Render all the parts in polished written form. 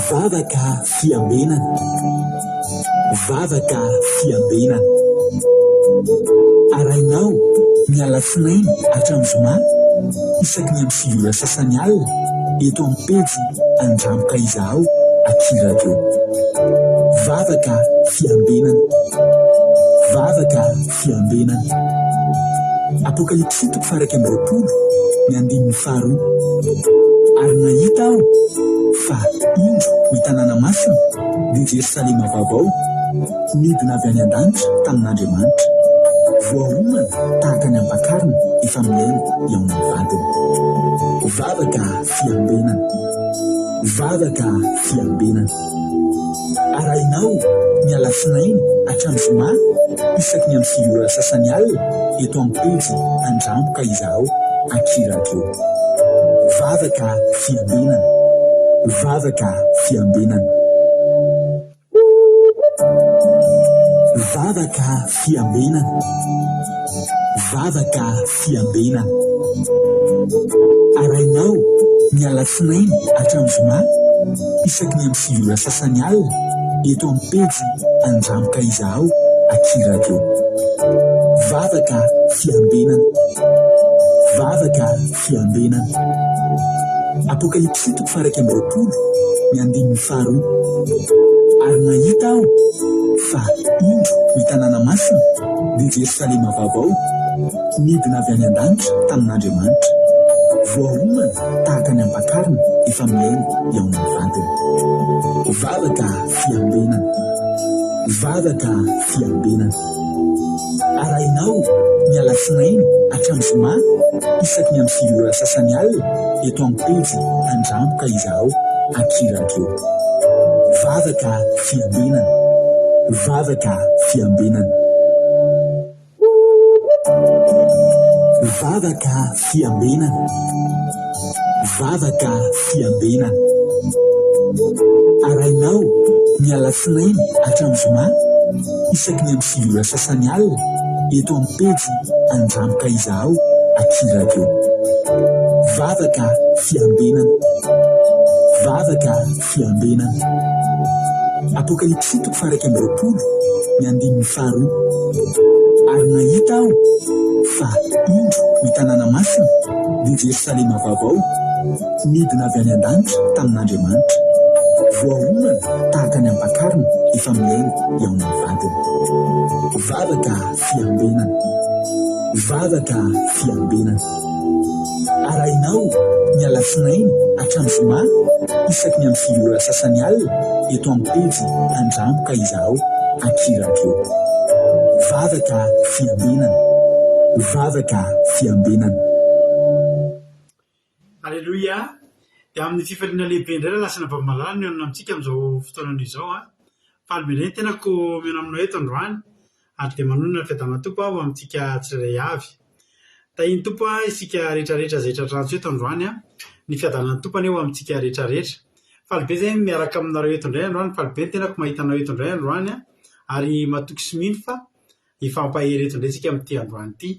Vavaka fiambenana. Vavaka fiambenana. Arainao miala sinainy hatramin'ny zoma isaky ny amin'ny sivy ora sasany alina eto amin'ny pejy Andramoka Izaho Akiradio. Vavaka fiambenana. Vavaka fiambenana. Apokalipsy 1:20 ny 5:2. Ary nahita aho fa indro ny tanàna masina ny Jerosalema vaovao midina avy any an-danitra tamin'Andriamanitra, voahomana tahaka ny ampakarina efa miaina eo amin'ny vadiny. Vavaka fiambenana. Vavaka fiambenana. Arainao miala sinainy hatramin'ny zoma isaky ny amin'ny sivy ora sasany alina eto amin'ny pejy Andramoka Izaho Akiradio. Vavaka fiambenana. Vavaka fiambenana. Vavaka fiambenana. Vavaka fiambenana. Arainao miala sinainy hatramin'ny zoma isaky ny amin'ny sivy ora sasany alina eto amin'ny pejy Andramoka Izaho Akiradio. Vavaka fiambenana. Vavaka fiambenana. Apokalipsy 1:20 ny 5:2. Ary nahita aho fa indro ny tanàna masina ny Jerosalema vaovao midina avy any an-danitra tamin'Andriamanitra, voahomana tahaka ny ampakarina efa miaina eo amin'ny vadiny. Vavaka fiambenana. Vavaka fiambenana. Arainao miala sinainy hatramin'ny zoma isaky ny amin'ny sivy ora sasany alina eto amin'ny pejy Andramoka Izaho Akiradio. Vavaka fiambenana. Vavaka fiambenana. Vavaka fiambenana. Vavaka fiambenana. Arainao miala sinainy hatramin'ny zoma isaky ny amin'ny sivy ora sasany alina eto amin'ny pejy Andramoka Izaho Akiradio. Vavaka fiambenana. Vavaka fiambenana. Apokalipsy 1:20 ny 5:2. Ary nahita aho fa indro ny tanàna masina ny Jerosalema vaovao midina avy any an-danitra tamin'Andriamanitra, voahomana tahaka ny ampakarina efa miaina eo amin'ny vadiny. Vavaka fiambenana. Vavaka fiambenana. Arainao miala sinainy hatramin'ny zoma isaky ny amin'ny sivy ora sasany alina eto amin'ny pejy Andramoka Izaho Akiradio. Vavaka fiambenana. Vavaka fiambenana. Alleluia. Dia amin'ny fifaliana lehibe indray lasana vavimalala ny anona amintsika amin'izao fotoana izao Falibeny tena ko miana aminao eto androany ary dia manonona ny fiadanana tompo aho amintsika tsirairay avy. Tahiny tompo isika rehetrarehetra izay tratrantsy eto androany ny fiadanana tompo aneo amintsika rehetrarehetra. Falibe izay miaraka aminareo eto indray androany. Falibe tena ko mahita anao eto indray androany ary matoky sy mino fa ifampahery eto indray isika amin'ity androany ity.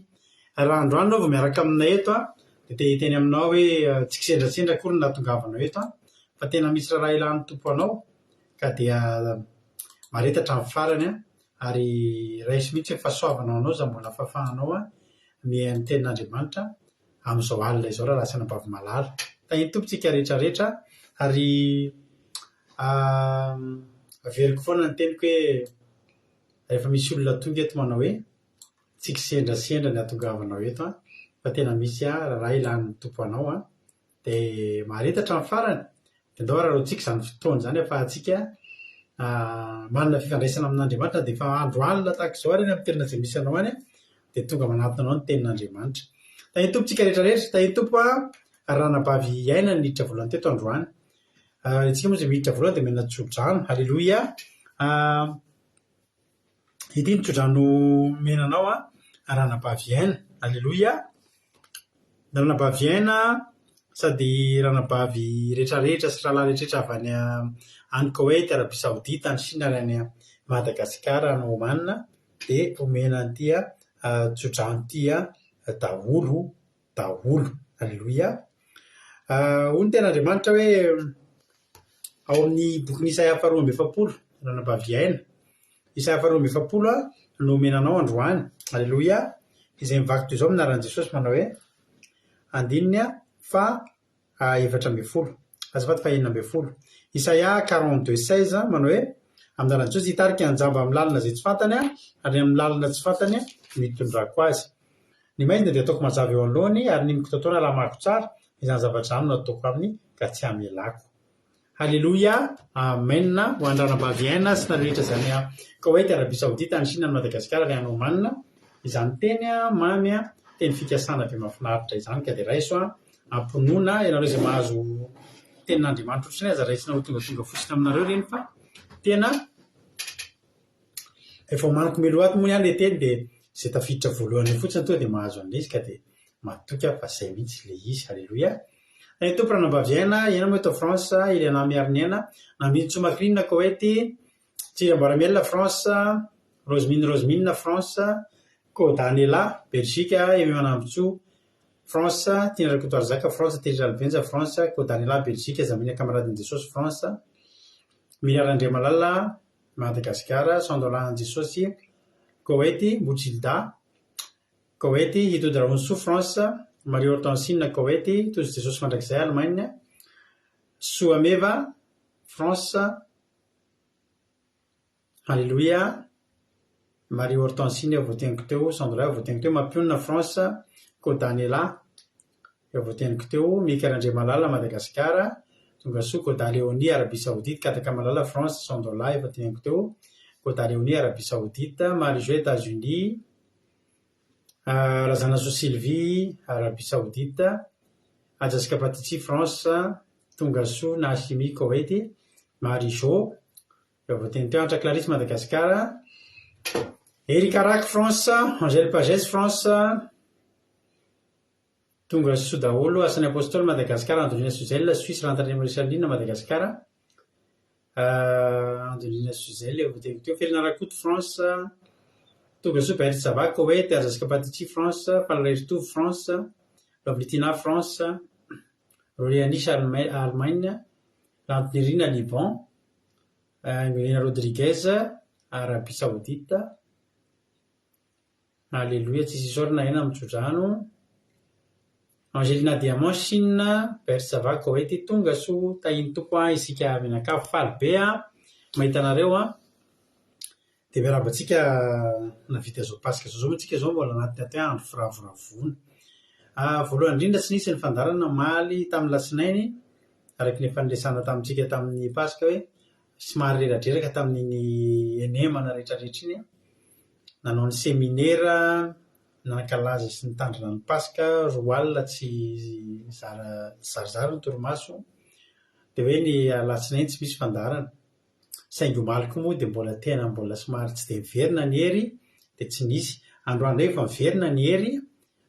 Raha androany anao vao miaraka aminay eto dia teny aminao hoe tsy kisendrasendra akory ny nahatongavanao eto fa tena misy raha ilan'ny tompo anao ka dia maretatra amin'ny farany ary raisy mihitsy hoe fahasoavanao anao za mbola fahafahanao mihaino tenin'Andriamanitra amin'izao alina izao raha lasana vavimalala. Tahiny tompontsika rehetrarehetra ary averiko foana ny teniko hoe rehefa misy olona tonga eto manao hoe tsy kisendrasendra ny ahatongavanao eto fa tena misy raha ilan'ny tompo anao dia maharetatra amin'ny farany. Dia ndao raharontsika izany fotoana izany ahafahantsika manana fifandraisana amin'Andriamanitra dia efa andro alina tahaka izao ary amin'ny toerana izay misy anao any dia tonga manatona anao ny tenin'Andriamanitra. Tahiny tompontsika rehetrarehetra. Tahiny tompo ranabavy iaina ny miditra voalohany teto androany. Isika moa izay miditra voalohany dia mena tsodrano. Alleluia. Ity ny tsodrano menanao ranabavy iaina. Alleluia. Ranabavy iaina sady ranabavy rehetrarehetra sy rahalahy rehetrarehetra avy any Koweït, Arabia Saodita, ny Chine ary any Madagasikara, any Oman dia omena an'ity tsodrano ity daholo. Alleluia. Hoy ny ten'Andriamanitra hoe ao amin'ny boky Isaia 2:20 ranam-pahaviaina. Isaia 2:20 no menanao androany. Alleloia. Izay mivaky toy izao minaran'i Jesosy manao hoe andininy fa 7:20 azafady fa 9:20. Isaia 42:16 manao hoe amin'ny anaran'i Jesosy hitarika anjamba amin'ny lalina izay tsy fantany ary amin'ny lalina tsy fantany mitondrako azy. Ny mainona dia ataoko mazava eo anoloany ary ny mikototoana lamako tsara izany zavatra no ataoko aminy ka tsy hamelako. Halleloia. Amen. Ho andranam-pahaviaina sy narehetra izany Koweït, Arabia Saodita, ny Chine, ny Madagasikara, ny Oman. Izany teny mamy teny fikasana be mahafinaritra izany ka dia raiso amponoana ianareo izay mahazo tenin'Andriamanitra ohatrany aza raisina ho tonga fotsiny aminareo reny fa tena efa homaniko meloaty moa ihany le teny dia izay tafiditra voalohany fotsiny tonga dia mahazo an'izy ka dia matoka fa izay mihitsy le izy. Halleloia. Ny tompo ranam-pahaviaina iana moa eto France Iliana Miarniana Naminy Tsomakrinina Koweït Tsirambaramielina France Rosemine France Kodaniela Belgique Ememanambotso France Tina Rakotoarizaka France Teresa Albenja France Kodaniela Belgique Zamina Kamaradin'i Jesosy France Miliara Andriamalala Madagasikara Sandolan Jesosy Koweït Mojilda Koweït Hitody Raonso France Marie Hortensine Koweït Tozy Jesosy mandrakizay Allemagne Soameva France. Alléluia. Marie Hortensine voateniko teo Sandola voateniko teo Mampionina France Kodaniela voateniko teo Mikael Andriamalala Madagasikara tonga soa Koda Léonie Arabie Saoudite Kataka Malala France Sandola voateniko teo Koda Léonie Arabie Saoudite Marie-Jo États-Unis Razana So Sylvie Arabie Saoudite Jessica Patici France tonga soa Nashimi Koweït Marie-Jo voateniko teo Antra Clarisse Madagasikara Erika Rak France Angèle Pagès France tonga soa daholo Asany Apôstôly Madagasikara Andolina Suzelle Suisse Rantandrema Risalina Madagasikara Andolina Suzelle voateniko teo Felina Rakoto France tonga soa Bairty Zava Koweït Jessica Patici France Falarairitov France Lovlitina France Rolianisha Allemagne Lantinirina Liban Angelina Rodriguez Arabie Saoudite. Alléluia. Tsisy isorina ena mitsodrano Angelina Diamant Chine Bairty Zava Koweït tonga soa tahiny tompo isika mianakavy faly be mahita anareo dia miarabantsika navita zao pasika zao moa zao mbola anaty aty andro firavoravona. Voalohany indrindra tsy nisy ny fandarana maly tamin'ny lasinainy araky ny fanilesana tamintsika tamin'ny pasika hoe somary reradreraka tamin'iny enemana rehetrarehetra iny nanao ny seminaira nankalaza sy nitandrina ny pasika roa alina tsy zarizary ny torimaso dia hoe ny alatsinainy tsy misy fandarana saingy omaliko moa dia mbola somary tsy dia miverina ny hery dia tsy nisy androany efa miverina ny hery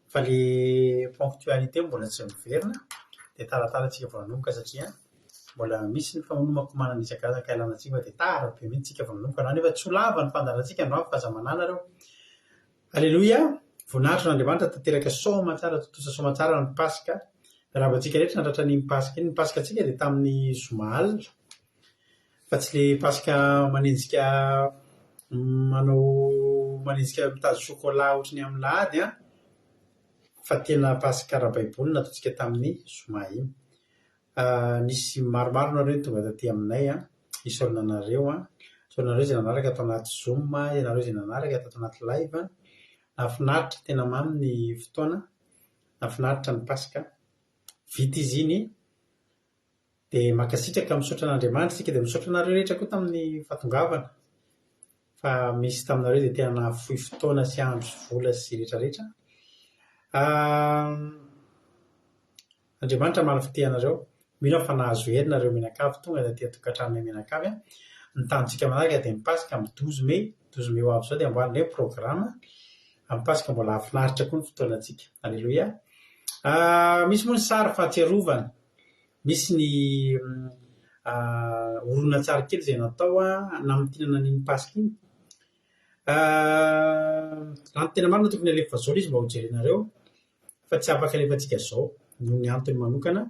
fa le ponctualité mbola tsy miverina dia tarataratsika vao nanomboka satria mbola misy ny famonomako manana isakazaka ilanantsika dia tara be mihitsy tsika vao nanomboka na nefa tsy ho lava ny fandarantsika androany fa zamanana reo. Alleluia. Voninahitry n'Andriamanitra tanteraka soma tsara totosa soma tsara ny pasika rahabantsika rehetra natratra ny pasika iny. Ny pasika tsika dia tamin'ny zoma alina fa tsy le pasika manenjika mitazo chocolat ohatrany amin'ny lahady fa tena pasika ara-baiboly nataontsika tamin'ny zoma iny. Nisy maromaro nareo tonga taty aminay isaorina nareo isaorina nareo izay nanaraka atao anaty zoom ianareo izay nanaraka tato anaty live nafinaritra tena mamy ny fotoana nafinaritra ny pasika vita izy iny dia makasitraka misaotra an'Andriamanitra isika dia misaotra nareo rehetra koa tamin'ny fahatongavana fa misy taminareo dia tena nahafohy fotoana sy andro sy vola sy rehetrarehetra. Andriamanitra malafite anareo mino fa nahazo hery nareo mianakavy tonga dia tia-tokantranonay mianakavy ny tanjontsika manaraka dia mipasika amin'ny 12 Mai ho avy izao dia amboarin'ilay programa amin'ny pasika mbola hafinaritra koa ny fotoanantsika. Alleluia. Misy moa ny sary fahatsiarovana misy ny horonan-tsary kely izay natao namintinana n'iny pasika iny raha ny tena marina tokony alefa zao izy mba ho jerenareo fa tsy afaka alefantsika zao noho ny antony manokana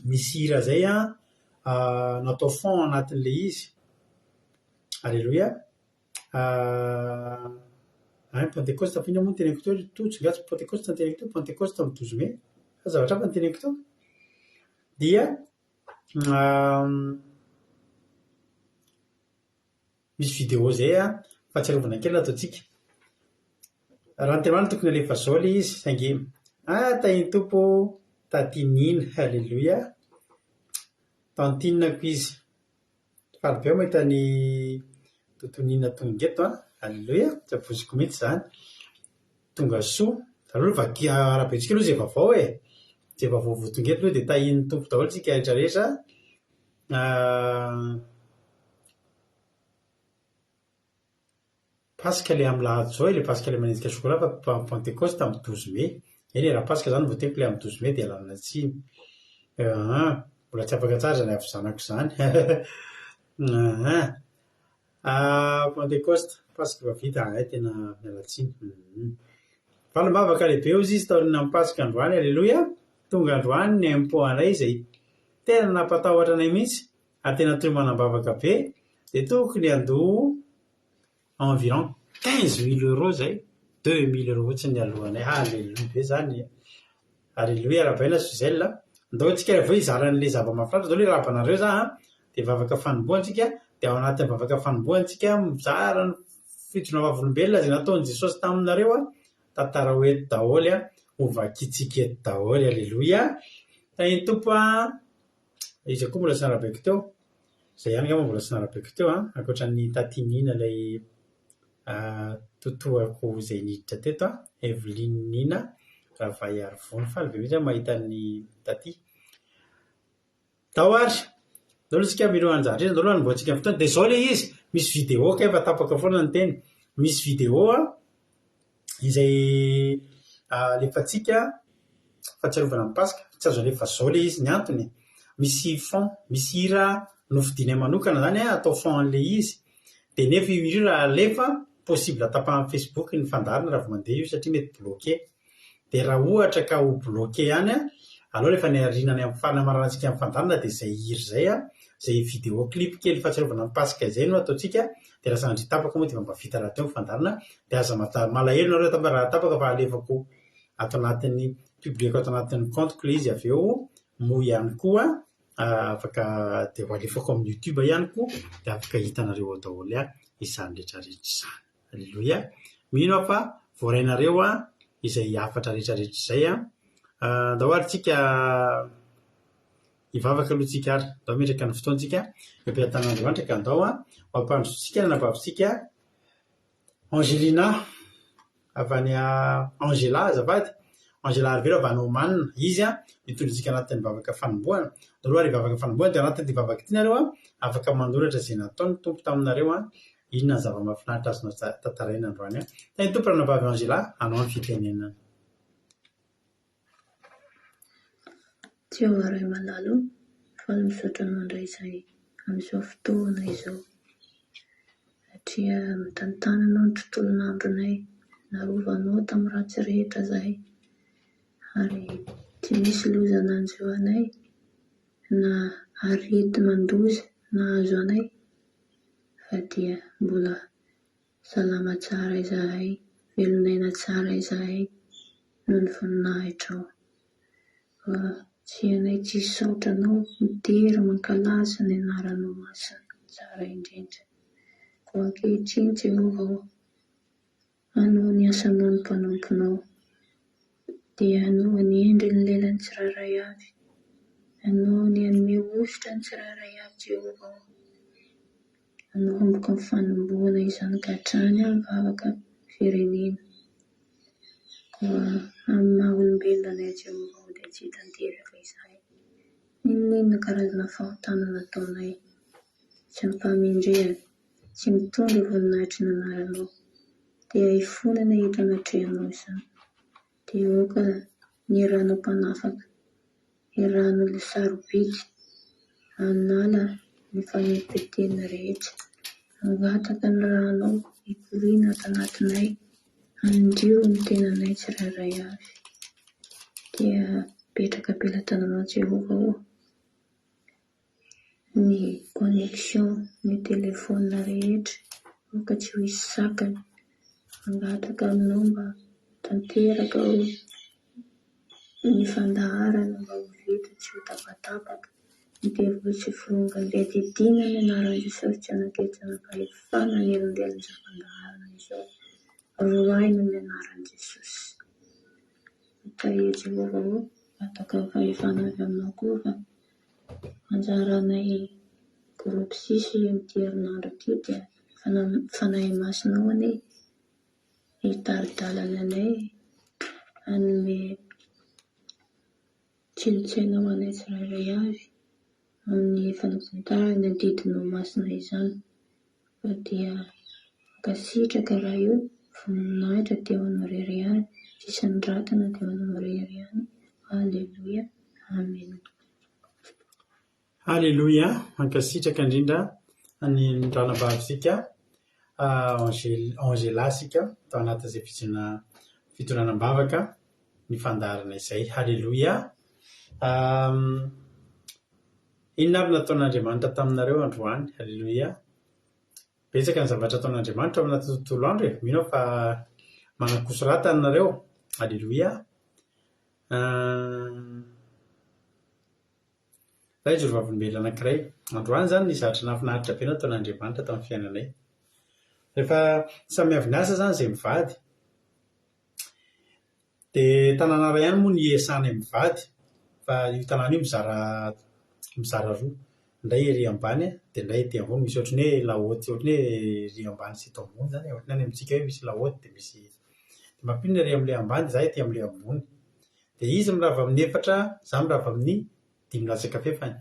misy hira zay natao fond anatin'le izy. Alleloia. Pentecoste fina moa teneniko teo totsy gatsy pentecoste teneniko teo pentecoste amin'ny 12 mai fa zavatra hafa nyteneniko teo dia misy vidéo zay fahatsiarovana kely ataontsika. Raha ny tena tokony alefa zao le izy saingy tahiny tompo tatinina. Halleloia. Tantinako izy faly be mahita ny totonina tonga eto. Halleloia. Tsy aboziko mihitsy zany. Tonga soa aloha vaky arabentsika aloha zay vaovao zay vaovao tonga eto aloha dia tahiny tompo daholo tsika rehetrarehetra. Pasika le amin'ny lahady zao le pasika le manenjika sokola fa pentecoste amin'ny 12 mai. Eny raha pasika zany voateko le amin'ny 12 mai dia alamina tsiny. Mbola tsy afaka tsara zany avy zanako zany. Pentecoste pasika efa vita tena miala tsiny. Valim-bavaka lehibe ozy izy taorina amin'ny pasika androany. Alleloia. Tonga androany ny aim-poanay izay tena nampatahotra anay mihitsy ary tena toy manam-bavaka be dia tokony andoha environ 15 000 € zay 2 000 € ohatsy ny alohanay. Halleluia be zany. Halleluia rahabaina Suzelle. Ndao antsika rehefa izaran'le zava-mahafinaritra zao le rabanareo za dia vavaka fanombohantsika dia ao anatin'ny vavaka fanombohantsika mizara ny fitondrona vavolombelona izay nataon'i Jesosy taminareo tantara ho eto daholo ho vakitsika eto daholo. Halleluia. Tahiny tompo izy koa mbola sy narabeko teo zay ihany ngamba mbola sy narabeko teo ankoatran'ny tatinina ilay totoako izay niditra teto Eveline Nina Ravay Arivony. Faly be mihitsy mahita ny taty tahoary daholo tsika milo anjara daholo anomboantsika fotoana dia zao le izy misy vidéo efa tapaka foana ny teny. Misy vidéo izay alefantsika fahatsiarovana amin'ny pasika tsy azo alefa zao le izy. Ny antony misy fond misy hira nofidinay manokana zany atao fond an'le izy dia nefa io raha alefa possible atapahan'ny Facebook ny fandarina raha vao mandeha io satria mety bloqué. Dia raha ohatra ka ho bloqué ihany alao rehefa ny arinany amin'ny farany amararantsika amin'ny fandarina dia zay hira zay zay vidéo clip kely fahatsiarovana amin'ny pasika izay no ataontsika. Dia raha sanandry tapaka moa dia mba vita raha teo amin'ny fandarina dia aza malahelo nareo raha tapaka fa alefako ato anatin'ny publieko ato anatin'ny compte le izy avy eo moa ihany koa afaka dia ho alefako amin'ny YouTube ihany koa dia afaka hitanareo ao daholo izany rehetrarehetra izany. Halleloia. Mino fa voarainareo izay afatra rehetrarehetra izay dahoary tsika hivavaka aloha tsika ary dao metraka ny fotoantsika epetan'Andriamanitra ka andao mampandrotsika nabavintsika Angelina avy any Angela azafady Angela Arvelo avy any Oman. Izy mitondrintsika anatin'ny vavaka fanombohana daholo ary vavaka fanombohana dia anatin'ny vavaka ity nareo afaka mandoratra izay nataony tompo taminareo inona ny zava-mahafinaritra azonao tantaraina androany. Tany tompo raha navavy Angela anao ny fitenenana. Jehovah malalo faly misaotra anao indray izay amin'izao fotoana izao satria mitantana anao ny tontolon'andronay narovanao tamin'ny ratsy rehetra izahay ary tsy misy loza nanjo anay na arety mandoza nahazo anay fa dia mbola salama tsara izahay, velonaina tsara izahay noho ny voninahitrao. Tsy anay tsy saotra anao mitery mankalaza ny anaranao masina tsara indrindra. Koa ankehitriny Jehovah anao ny asanao ny mpanomponao dia anao ny endry ny lelany tsirairay avy, anao ny anome ositra ny tsirairay avy Jehovah. Anao homboka ny fanombohana izany ka hatrany amin'ny vavaka firenena. Koa amin'ny maha olombelona anay Jehovah dia tsy tanteraka izahay. Inona karazana fahotanana nataonay tsy mifahamindrehana, tsy mitondra voninahitry ny anaranao dia hifonana hitanatrehanao izany. Dia aoka ny rano mpanafaka, ny rano sarobidy, anala ny famepetenina rehetra, angataka ny ranao hikoriana ato anatinay, andio ny tenanay tsirairay avy. Dia petraka ampelatananao Jehovah ny connexion ny telefona rehetra moka tsy ho hisy sakany. Mangataka aminao mba tanteraka ny fandaharana mba ho vita tsy ho tapatapaka. Ny tebotry voronga ndeha didina ny anaran'i Jesosy tsy hanaketsana fahefana ny elondelon'izao fandaharana izao. Roaina ny anaran'i Jesosy. Taia Jehovah ho ataka fahefana avy aminao koa fa anjaranay groupe 6 amin'ity herinandro ity dia fanahy masinao anie hitaridalana anay hanome tsilotsaina ho anay tsirairay avy amin'ny fanatantarana ny didinao masina izany. Fa dia kasitraka raha io voninahitra teo amin'ny reriany, sisany ratana teo amin'ny reriany. Halleluja, amen. Halleluja, mankasitraka indrindra ny ranam-bavysika Angelasika tao anatin'izay fitonanam-bavaka ny fandaharana izay. Halleluja. Inona ary nataon'Andriamanitra taminareo androany? Halleluja. Betsaka ny zavatra ataon'Andriamanitra ao anaty tontolo andro e. Mino fa manakosoratana nareo. Halleluja. Zay jorovavimbelona anankiray. Androany zany ny zavatra nahafinaritra be nataon'Andriamanitra tamin'ny fiainanay. Rehefa samy avy niasa zany zay mivady, dia tanàna iray ihany moa ny iasana mivady, fa io tanàna io mizara roa, indray ery ambany dia indray ety ambony. Misy ohatry ny hoe laoty, ohatry ny hoe ery ambany sy eto ambony zany, ohatry ny any amintsika hoe misy laoty dia misy dia mampinona ery amin'ilay ambany, za ety amin'ilay ambony. Dia izy mirava amin'ny 4, za mirava amin'ny 5 latsaka fefany.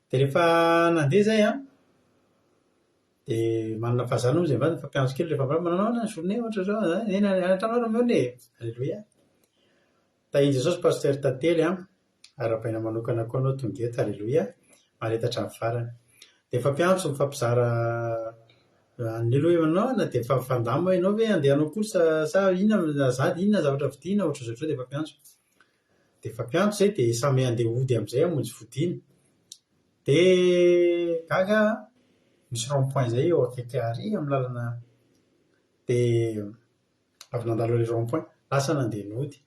Dia rehefa nandeha zay dia manana fahazana moa zay mivady, fampianatra kely rehefa manao na journée ohatra zao anatrano mone. Halleluja. Tahiry Jesosy pasteur tantely ara-paina manokana koa anao tonga eto. Halleluja. Maretatra amin'ny farany. Dia fampianatra mifampizara ny aloha manao na dia fandamo ianao hoe andehanao kosa sa inona zady, inona zavatra vidiana ohatra zao dia fampianatra. Dia fampianatra zay dia samy andeha hody amin'izay hamonjy fodiana. Dia gaga misy rond-point zay eo akaiky ary amin'ny lalana. Dia avy nandalo ilay rond-point lasa nandeha nody.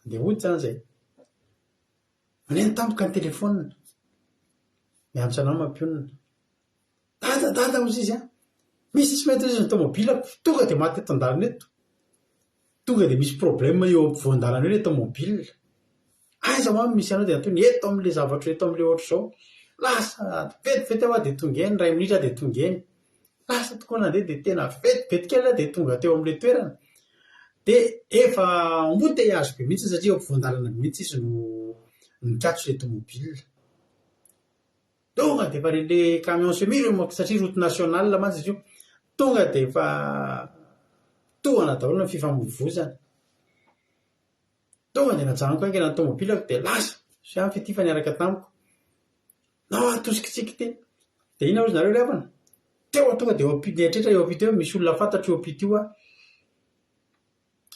Andeha hody zany zay. Maneno tampoka ny telefona. Mianatra anao mampionina. Dada hozy izy misy tsy mety izy ny tomobilako. Tonga dia maty eto an-dalana eto. Tonga dia misy problème eo ampovoan-dalana eo ilay tomobile. Aiza hoany misy anao dia antony eto amin'ilay zavatra eto amin'ilay ohatra zao. Lasa vetivety aho dia tonga eny, 2 minitra dia tonga eny. Lasa tokoa nandeha dia tena vetivety kely dia tonga teo amin'ilay toerana. Dia efa embouteillage be mihitsy satria ampovoan-dalana mihitsy izy no nikatso ilay tomobile. Tonga dia efa ilay camion semi satria route nationale mantsy izy io. Tonga dia efa tohana daholo ny fifamoivoizana. Tonga dia najanoko aingana ny tomobilako dia lasa sy ampy ity fa niaraka tamiko. Nao atosikitsiky teny. Dia ina ozy nareo reavana? Teo tonga dia eo ampity etrehitra eo ampity eo misy olona fantatro eo ampity io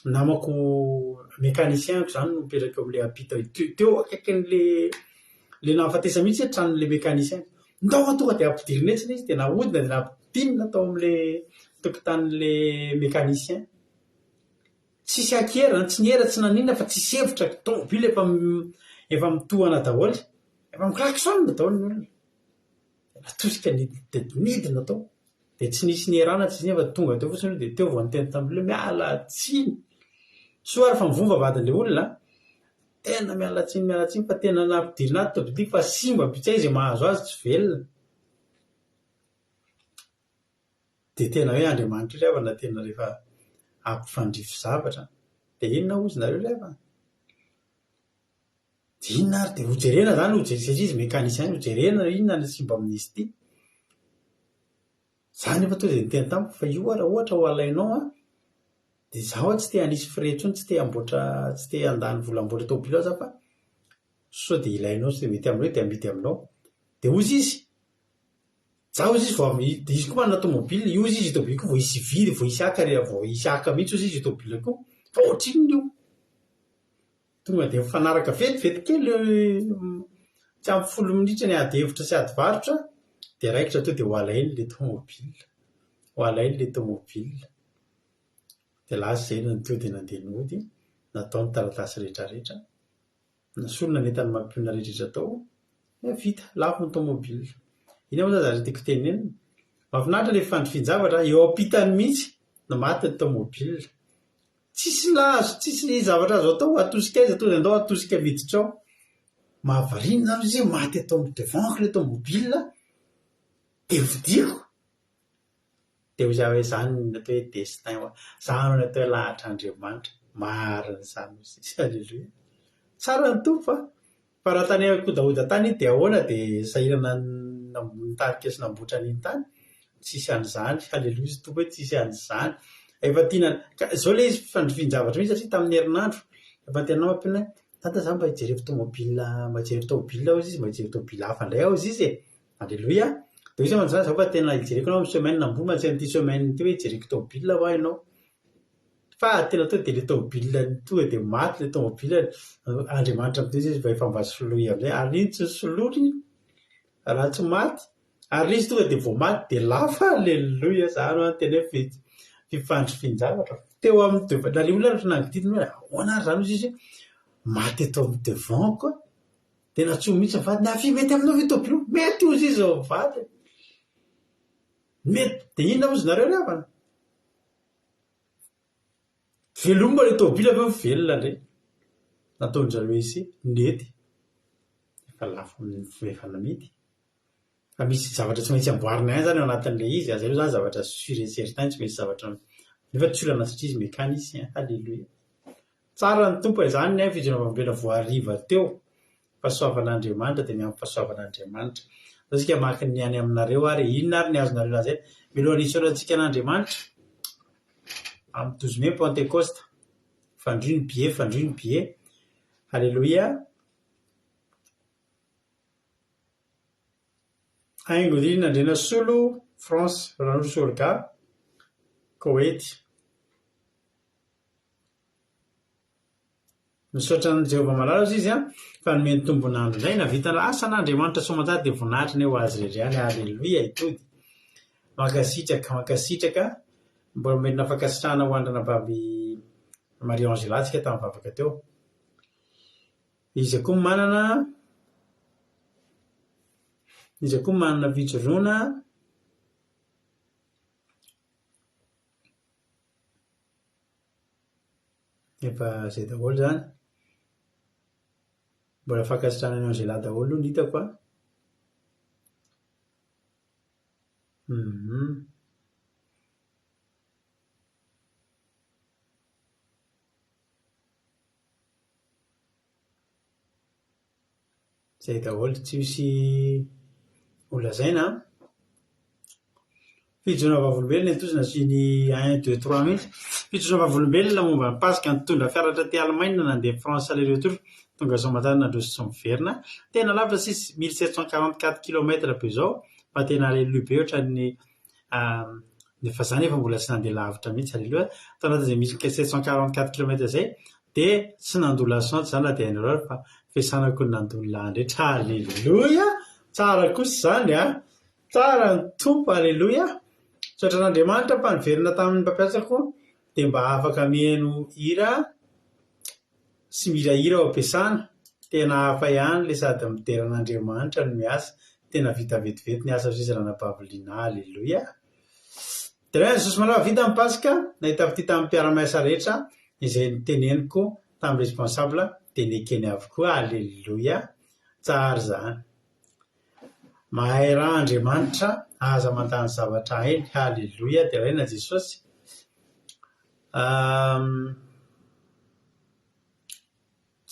namako mécanicienko zany no mipetraka eo amin'ilay ampita teo akaikin'le nahafatesa mihitsy tranon'ilay mécanicien. Ndao tonga dia ampidirina etsiny izy dia nahodina dia nampidinina tao amin'ilay tokotanin'ilay mécanicien. Tsisy akerana, tsy niera, tsy nanina fa tsy sevitra tomobile efa mitohana daholo. Efa miklaksona daholo ny olona. Natosika nidina tao. Dia tsy nisy nierana tsy nisy fa tonga teo fotsiny dia teo vao niteny tamin'ilay miala tsiny. Soary fa mivova vadin'ilay olona. Tena miala tsiny fa tena nampidirina ato tobitika fa simba bitsay izay mahazo azy tsy velona. Dia tena hoe Andriamanitra rehefa na tena rehefa ampifandrify zavatra. Dia inona ozy nareo rehefa? Dia inona ary dia hojerena zany satria izy mécanicien hojerena inona ny simba amin'izy ity. Zany efa tonga dia niteny tamiko fa io raha ohatra ho alainao dia zaho tsy te hanisy frais intsony, tsy te handany volamboatra tomobile aho fa sao dia ilainao sy mety aminao dia amidy aminao. Dia ozy izy. Za ozy izy vao izy koa manana tomobile, io izy tomobile koa vao hisy vidy, vao hisy aka mihitsy ozy izy tomobile koa. Fa ohatrino io. Tonga dia mifanaraka vetivety kely tsy ampy 10 minitra ny ady hevitra sy ady varotra dia raikitra to dia ho alainy le tomobile ho alainy le tomobile dia lasa izay nanto dia nandeha nody natao ny taratasy rehetrarehetra nasolona netany mampiona rehetrarehetra tao vita lafo ny tomobile iny moa zany tiako tenenina mahafinaritra le fandrifian-javatra eo ampitany mihitsy na maty ny tomobile tsisy lazo tsisy zavatra azo atao atosika izy atao andao atosika miditra ao mahavarina zany izy maty atao devant le tomobile dia vidiko dia hozy hoe zany natao hoe destin zany natao hoe lahatr'Andriamanitra marina zany izy alleloia tsara ny tompo fa raha tany kodahoda tany dia ahoana dia sahirana nitarika sy namboatra n'iny tany tsisy an'izany alleloia izy tompo hoe tsisy an'izany efa tiana izao le izy fandrifian-javatra mihitsy satria tamin'ny herinandro efa tena mampiona tanta zany mba hijereko tomobile mba hijereko tomobile ao izy mba hijereko tomobile hafa indray ao izy alleloia dia izy man'izany zao fa tena hijereko anao amin'ny semaine namboly mantsy ty semaine ty hoe hijereko tomobile ho ianao fa tena to dia le tomobile tonga dia maty le tomobile Andriamanitra amin'izay izy mba efa mba soloy amin'izay ary iny tsy solory raha tsy maty ary izy tonga dia vao maty dia lafa alleloia zany ho tena hoe fifandrifian-javatra teo amin'ny na le olona rehetra nanodidina hoe ahoana ary zany izy maty atao amin'ny devant koa dia natsoa mihitsy mivady nafy mety aminao ve tomobile mety ozy izy ao mivady mety dia inona ozy nareo ry havana velomba le tomobile aveo velona ndray nataon'zareo izy nety efa lafo efa namidy fa misy zavatra tsy maintsy amboarina ihany zany ao anatin'ilay izy azareo zany zavatra sur et certain tsy maintsy zavatra nefa tsy olana satria izy mekany izy alleloia tsara ny tompo izany ny fijeravam-bela voariva teo fahasoavan'Andriamanitra dia miampy fahasoavan'Andriamanitra zasika maki ny any aminareo ary inona ary ny azonareo laza milohan'ny isaorantsika an'Andriamanitra amin'ny 12 mai Pentecoste fandroiny bie alleloia aingo dina andrena solo France ranoro sorga Koweït misaotra ny Jehovah malala izy fa nomeny tombonandro indray navita asa n'Andriamanitra soamantsara dia voninahitra ny ho azy reriany alleloia itody makasitraka mbola mety nafaka sitrahana ho andrana baby Marie Angela tsika tamin'ny vavaka teo izy koa manana fijoroana efa izay daholo zany mbola fankasitrahana ny Angela daholo ny hitako zay daholo tsy misy olazaina fijoroana vavolombelona antozina siny 1 2 3 mihitsy fijoroana vavolombelona momba mipasika nitondra fiaratra ty Allemagne nandeha France aller-retour tonga soamantsara nandroso sy miverina tena lavitra sisy 1744 km be zao fa tena aleloia be ohatran'ny nefa zany efa mbola tsy nandeha lavitra mihitsy alleloia tao anatin'izay 1744 km zay dia tsy nandola chance zany laha dia hainareo fa fiasanako ny nandony lahandretra alleloia tsara kosa zany tsara ny tompo alleloia sotra n'Andriamanitra mpaniverina tamin'ny mpampiasako dia mba afaka mihaino hira sy mihirahira ao ampiasana tena hafa ihany le sady mideran'Andriamanitra no miasa tena vita vetivety ny asa izy ranam-paviliana alleloia dia Jesosy malava vita amin'ny pasika nahita fity tamin'ny mpiara-miasa rehetra izay niteneniko tamin'ny responsable dia nekeny avokoa alleloia tsara zany mahay raha Andriamanitra aza mantany zavatra hainy alleloia dia raina Jesosy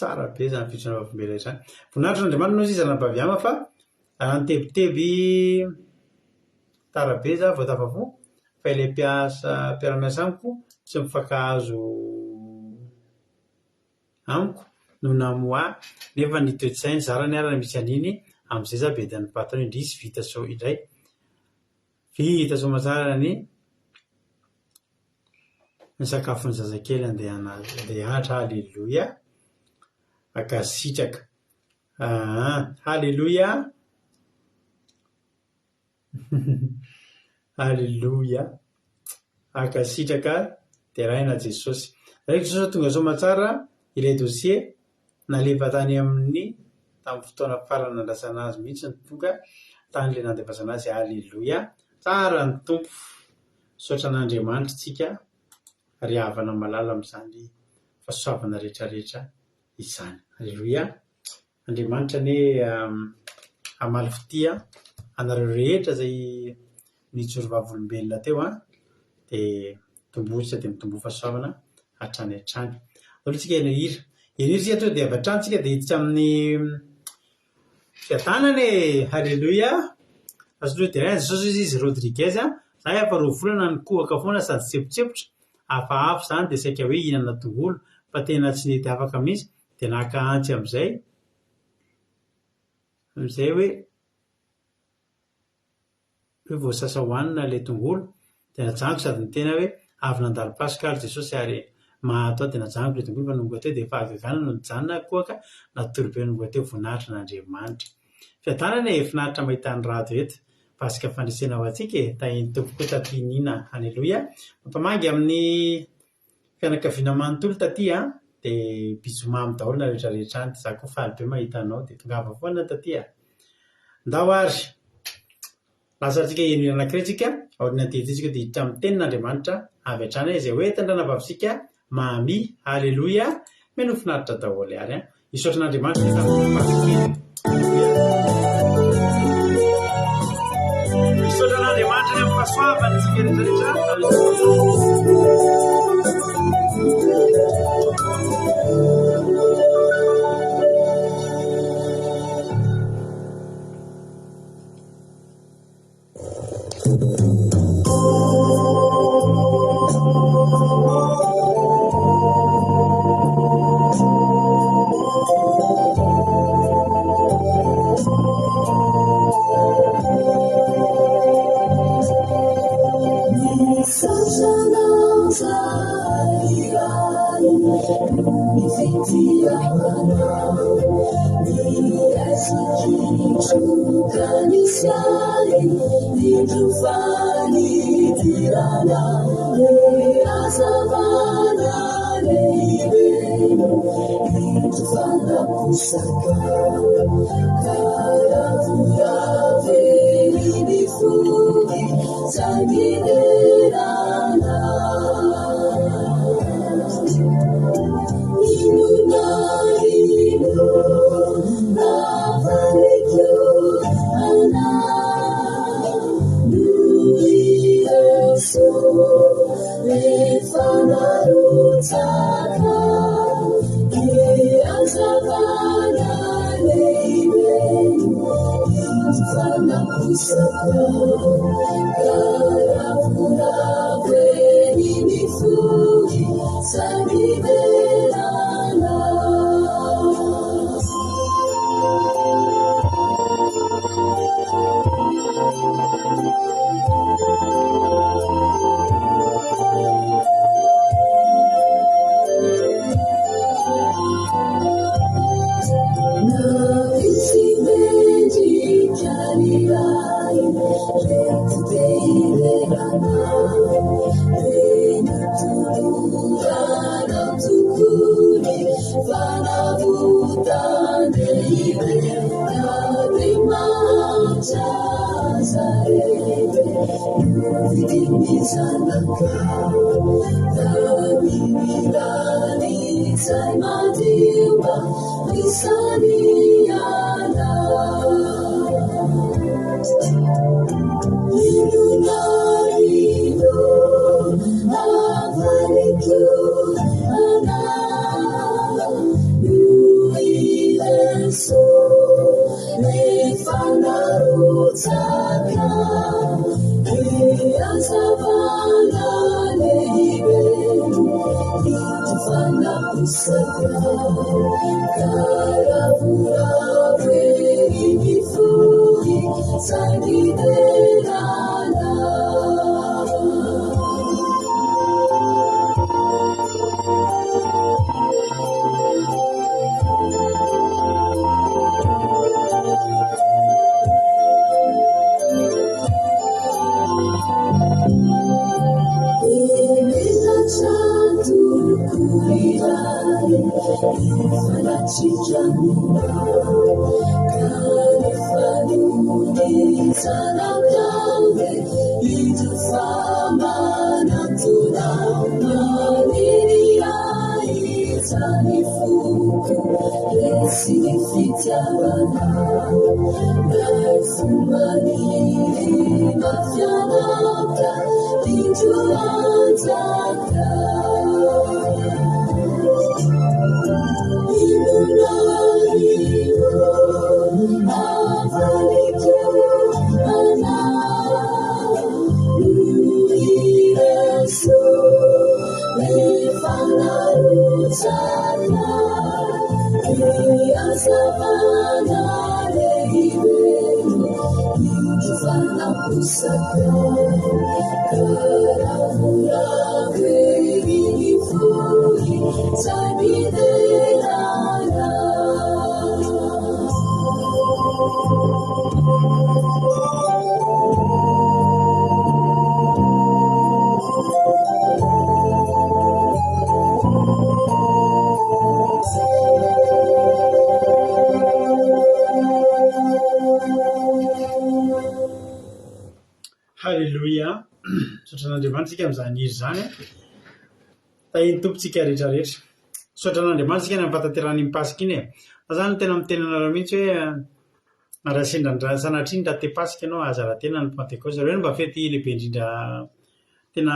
tsara be zany fijoroana vavolombelona izany voninahitra n'Andriamanitra no izy zana-baviama fa nitebiteby tara be za vao tafavoa fa ilay mpiara-miasa amiko tsy mifankahazo amiko no namoa nefa ny toe-tsainy zarany arana misy an'iny amin'izay za be dan'ny patron indrisy vita soamantsara ny sakafony zazakely andeha hianatra alleloia akasitraka Halleloia. Halleloia. Akasitraka dia raina Jesosy. Raika Jesosy tonga somatsara ilay dosie nalefa tany amin'ny tamin'ny fotoana farany nandrasana azy mihitsy ny tonga tany ilay nandevasana azy. Halleloia. Tsara ny tompo. Saotra n'Andriamanitra tsika ry havana malala amin'izany fahasoavana rehetrarehetra izany. Halleloia. Andriamanitra ne hamaly fotia anareo rehetra izay nijoro vavolombelona teo dia tombotsika dia mitombo fahasoavana hatrany hatrany. Olotsika enihira sika to dia avy hatrany tsika dia hiditra amin'ny fiadanana. Halleloia. Azonao dia raina Jesosy izy Rodriguez. Zahay afa roa volana nikohaka foana sady tsepotsepotra hafahafa izany dia saika hoe hihinana tongolo fa tena tsy nety afaka mihitsy dia naka antsy amin'izay hoe voasasa hohanina ilay tongolo dia najanoko sady ny tena hoe avy nandalo Pasikaly Jesosy ary mahatao dia najanoko ilay tongolo fa nonga teo dia efa agagana no nijanona kohaka natorobe nonga teo voninahitra n'Andriamanitra. Fiadanana finaritra mahita ny raha eto pasika fandresena ho antsika tahiny tompokoa taty nina. Halleloia. Mampamangy amin'ny fianakaviana manontolo taty dia bizomamy daholo na rehetrarehetra any. Za koa faly be mahita anao dia tongava foana taty ndao ary lasantsika eno anankiray tsika ordinateurtsika dia hiditra amin'ny tenin'Andriamanitra avy hatrany izay hoe tandrana vavisika mami. Halleloia. Meno finaritra daholo ary isotra n'Andriamanitra isotra n'Andriamanitra ny fahasoavany tsika Halleloia. Sotran'Andriamanitra amin'izany izy zany tahiny tompontsika rehetrarehetra. Sotran'Andriamanitra sika ny ampatanterana iny pasika iny zany tena miteny anareo mihitsy hoe raha sendra sanatria raha te pasika ianao aza raha tena ny pentecoste reo mba fety lehibe indrindra tena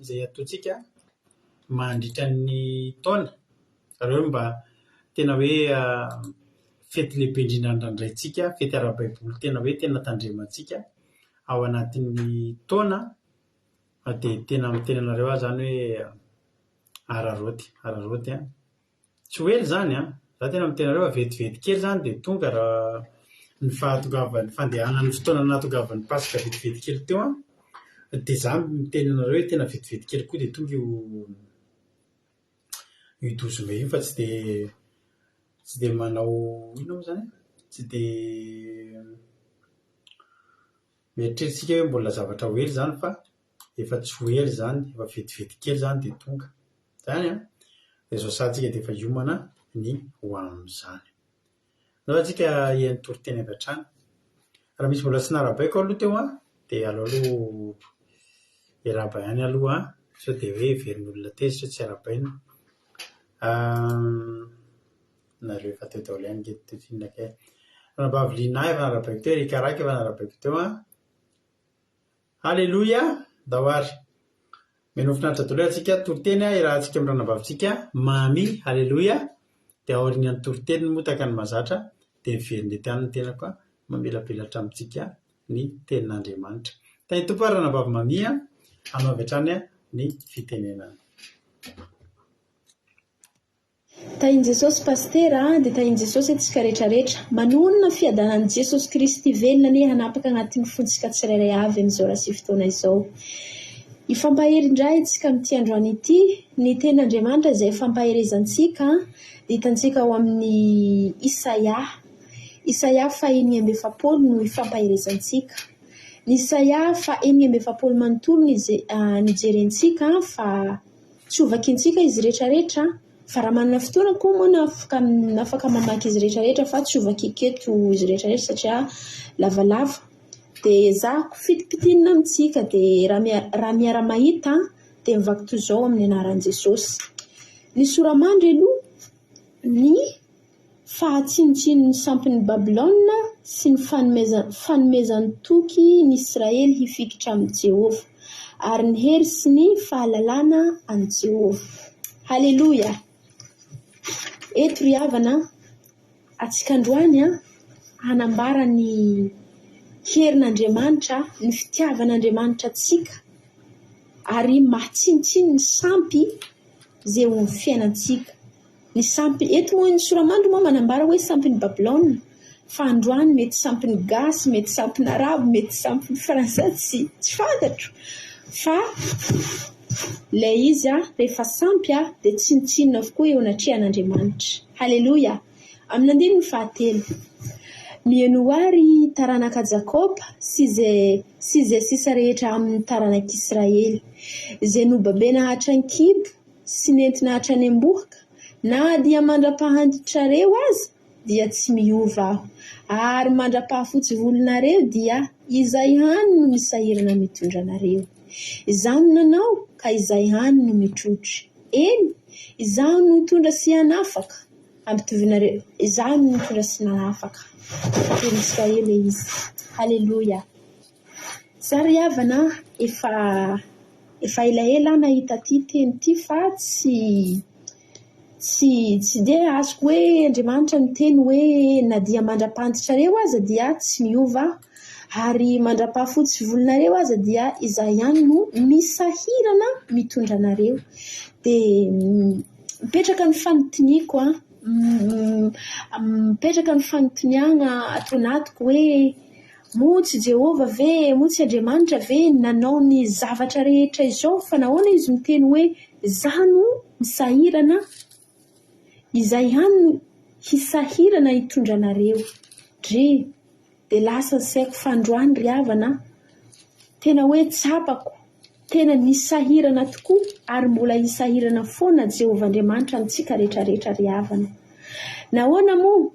izay ataontsika mandritra ny taona reo mba tena hoe fety lehibe indrindra ndraindraintsika fety ara-baiboly tena hoe tena tandremantsika ao anatin'ny taona dia tena miteny anareo aho zany hoe araroty tsy hoely zany za tena miteny anareo vetivety kely zany dia tonga raha ny fahatongavany fandehanany fotoana nahatongavany pasika vetivety kely teo dia za miteny anareo hoe tena vetivety kely koa dia tonga io idozonbe io fa tsy dia manao ino zany tsy dia mieritreritsika hoe mbola zavatra hoely zany fa efa tsy hoely zany efa vetivety kely zany dia tonga zany dia zao satsika dia efa hiomana ny ho amin'izany zao atsika hihainy toriteny avy hatrany raha misy mbola tsy narabaiko aloha teo dia aleo aloha iraba ihany aloha sao dia hoe heverin'olona tezitra tsy arabaina nareo efa teo daholo ihany ngetitotinakay ranabavy linahy efa narabaiko teo rikaraka efa narabaiko teo Halleloia dahoary menofinaritra daholo atsika toriteny irahantsika amin'ny ranabavitsika mamy halleloia dia aorian'ny toriteny motaka ny mazatra dia miveriny tany ny tenako mamelabelatra amintsika ny tenin'Andriamanitra tany tompo ary ranabavy mamy hanao avy hatrany ny fitenenana. Tahin'i Jesosy pastera dia tahin'i Jesosy antsika rehetrarehetra manonona fiadanan'i Jesosy Kristy velona ny hanapaka anatin'ny fontsika tsirairay avy amin'izao raha sy fotoana izao. Ifampahery indray antsika amin'ity androany ity ny tenin'Andriamanitra izay fampaherezantsika hitantsika ao amin'ny Isaia 1:7 no ifampaherezantsika. Ny Isaia 1:7 manontolo nijerentsika fa tsy ho vakiantsika izy rehetrarehetra fa raha manana fotoana koa moa afaka mamaky izy rehetrarehetra fa tsy ho vakiketo izy rehetrarehetra satria lavalava dia zahako fitipitinina amintsika dia raha miara-mahita dia mivaky toy izao amin'ny anaran'i Jesosy. Ny soramandry aloha ny fahatsinotsinon'ny sampin'ny Babilôna sy ny fanomezan'ny toky ny Israely hifikitra amin'ny Jehovah ary ny hery sy ny fahalalana an'i Jehovah. Halleloia. Eto ry havana atsika androany hanambara ny herin'Andriamanitra ny fitiavan'Andriamanitra atsika ary mahatsinitsiny ny sampy izay ho ny fiainantsika. Ny sampy eto moa ny soramandry moa manambara hoe sampin'ny Babilôna fa androany mety sampin'ny gasy mety sampin'ny arabo mety sampin'ny fransay tsy fantatro fa ilay izy rehefa sampy dia tsinotsinona avokoa eo anatrehan'Andriamanitra. Halleloia. Amin'ny andininy fahatelo ny Janoary taranaka Jakoba sy izay sisa rehetra amin'ny taranak'Israely izay nobabe nahatra ny kibo sy nenty nahatra ny ambohaka na dia mandra-pahanditrareo aza dia tsy miova aho. Ary mandra-pahafotsy volonareo dia izay hany no misahirana mitondra anareo. Izaho nanao ka izay hany no mitrotry. Eny, izaho no mitondra sy hanafaka. Ampitovinareo, izaho no mitondra sy hanafaka. Teny Israely izy. Halleluja. Sary havana efa elaela nahita ty teny ty fa tsy dia azoko hoe Andriamanitra miteny hoe na dia mandra-pantitrareo aza dia tsy miova ary mandra-pahafotsy volonareo aza dia izaho ihany no misahirana mitondra anareo. Dia mipetraka ny fanontaniako mipetraka ny fanontaniana ato anatiko hoe motsy Jehova ve, motsy Andriamanitra ve nanao ny zavatra rehetra izao fa nahoana izy miteny hoe izaho no misahirana, izay ihany no hisahirana hitondra anareo. Dia lasa saiko fandroany ry havana, tena hoe tsapako, tena nisahirana tokoa ary mbola hisahirana foana Jehova Andriamanitra amintsika rehetrarehetra ry havana. Nahoana moa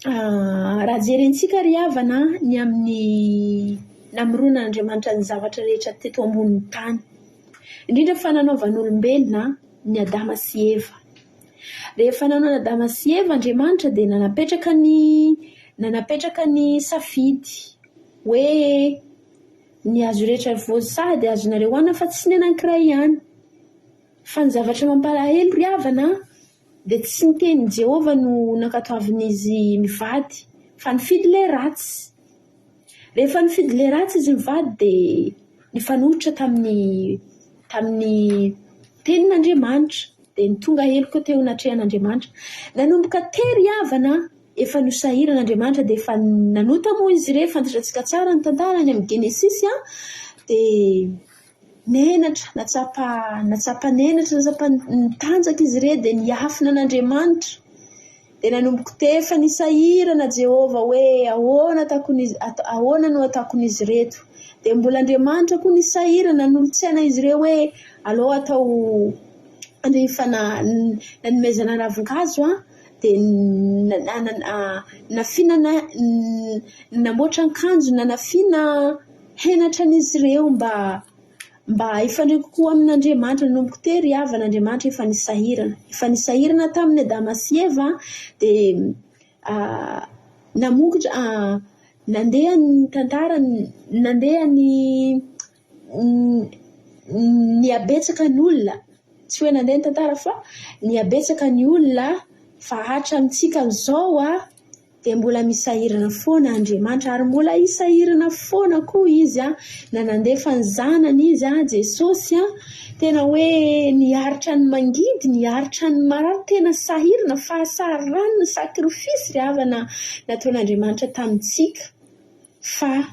raha jerentsika ry havana ny amin'ny namoronan'Andriamanitra ny zavatra rehetra teto ambonin'ny tany, indrindra fa nanaovan'olombelona ny Adama sy Eva. Rehefa nanao Adama sy Eva Andriamanitra dia nanapetraka ny safidy hoe ny azo rehetra voasady azonareo hoanina fa tsy ny anankiray ihany. Fa ny zavatra mampalahelo ry havana dia tsy niteny Jehova no nankatoavin'izy mivady fa nifidy ilay ratsy. Rehefa nifidy ilay ratsy izy mivady dia nifanohitra tamin'ny tenin'Andriamanitra dia nitonga heloka teo anatrehan'Andriamanitra. Nanomboka tery havana efa nisahiran'Andriamanitra dia efa nanota moa izy ireo fantatrantsika tsara ny tantarany amin'ny Genesisy dia natsapa nitanjaka izy ireo dia niafina an'Andriamanitra. Dia nanomboka teo efa nisahirana Jehova hoe ahoana no ataokon'izy reto. Dia mbola Andriamanitra koa nisahirana nolotsaina izy ireo hoe aleo atao rehefa nanomezana ravin-kazo dia nafinana namboatra akanjo nanafiana henatra an'izy ireo mba ifandray kokoa amin'Andriamanitra. Nanomboka tery havan'Andriamanitra efa nisahirana tamin'ny Adama sy Eva dia namokotra nandeha ny tantara nandeha ny abetsaka ny olona, tsy hoe nandeha ny tantara fa ny abetsaka ny olona fa hatramintsika izao dia mbola misahirana foana Andriamanitra ary mbola hisahirana foana koa izy na nandefa ny zanany izy Jesosy tena hoe niaritra ny mangidy, niaritra ny marary, tena sahirana fahasaran'ny sakrifisy ry havana nataon'Andriamanitra tamintsika. Fa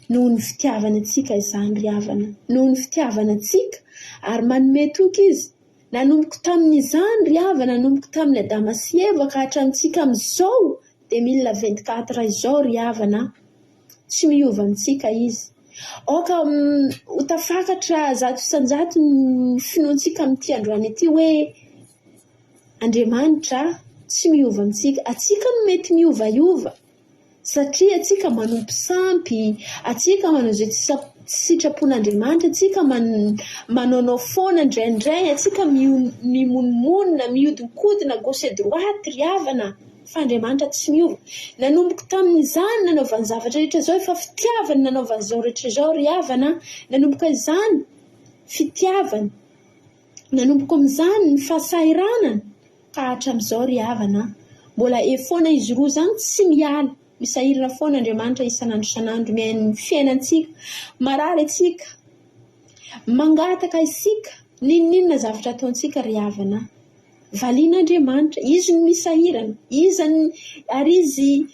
noho ny fitiavana antsika izany ry havana, noho ny fitiavana antsika ary manome toky izy nanomboka tamin'izany ry havana, nanomboka tamin'ny Adama sy Eva ka hatramintsika amin'izao 2024 izao ry havana, tsy miova amintsika izy. Oka tafakatra zato isan-jato ny finoantsika amin'ity androany ity hoe Andriamanitra tsy miova amintsika, atsika no mety miovaiova satria atsika manompo sampy, atsika manao izay tsy sitrapon'Andriamanitra, atsika manao foana indraindray, atsika mimonmonina, mihodinkodina gauche et droite ry havana. Fa Andriamanitra tsy miova. Nanomboka tamin'izany nanaovany zavatra rehetra izao efa fitiavany nanaovany izao rehetra izao ry havana, nanomboka izany fitiavany, nanomboka amin'izany ny fahasahiranany ka hatramin'izao ry havana mbola foana izy roa izany tsy miala, misahirana foana Andriamanitra isan'andro miain'ny fiainantsika, marary atsika, mangataka isika, ninona zavatra ataontsika ry havana. Valian'Andriamanitra, izy no misahirana, ary izy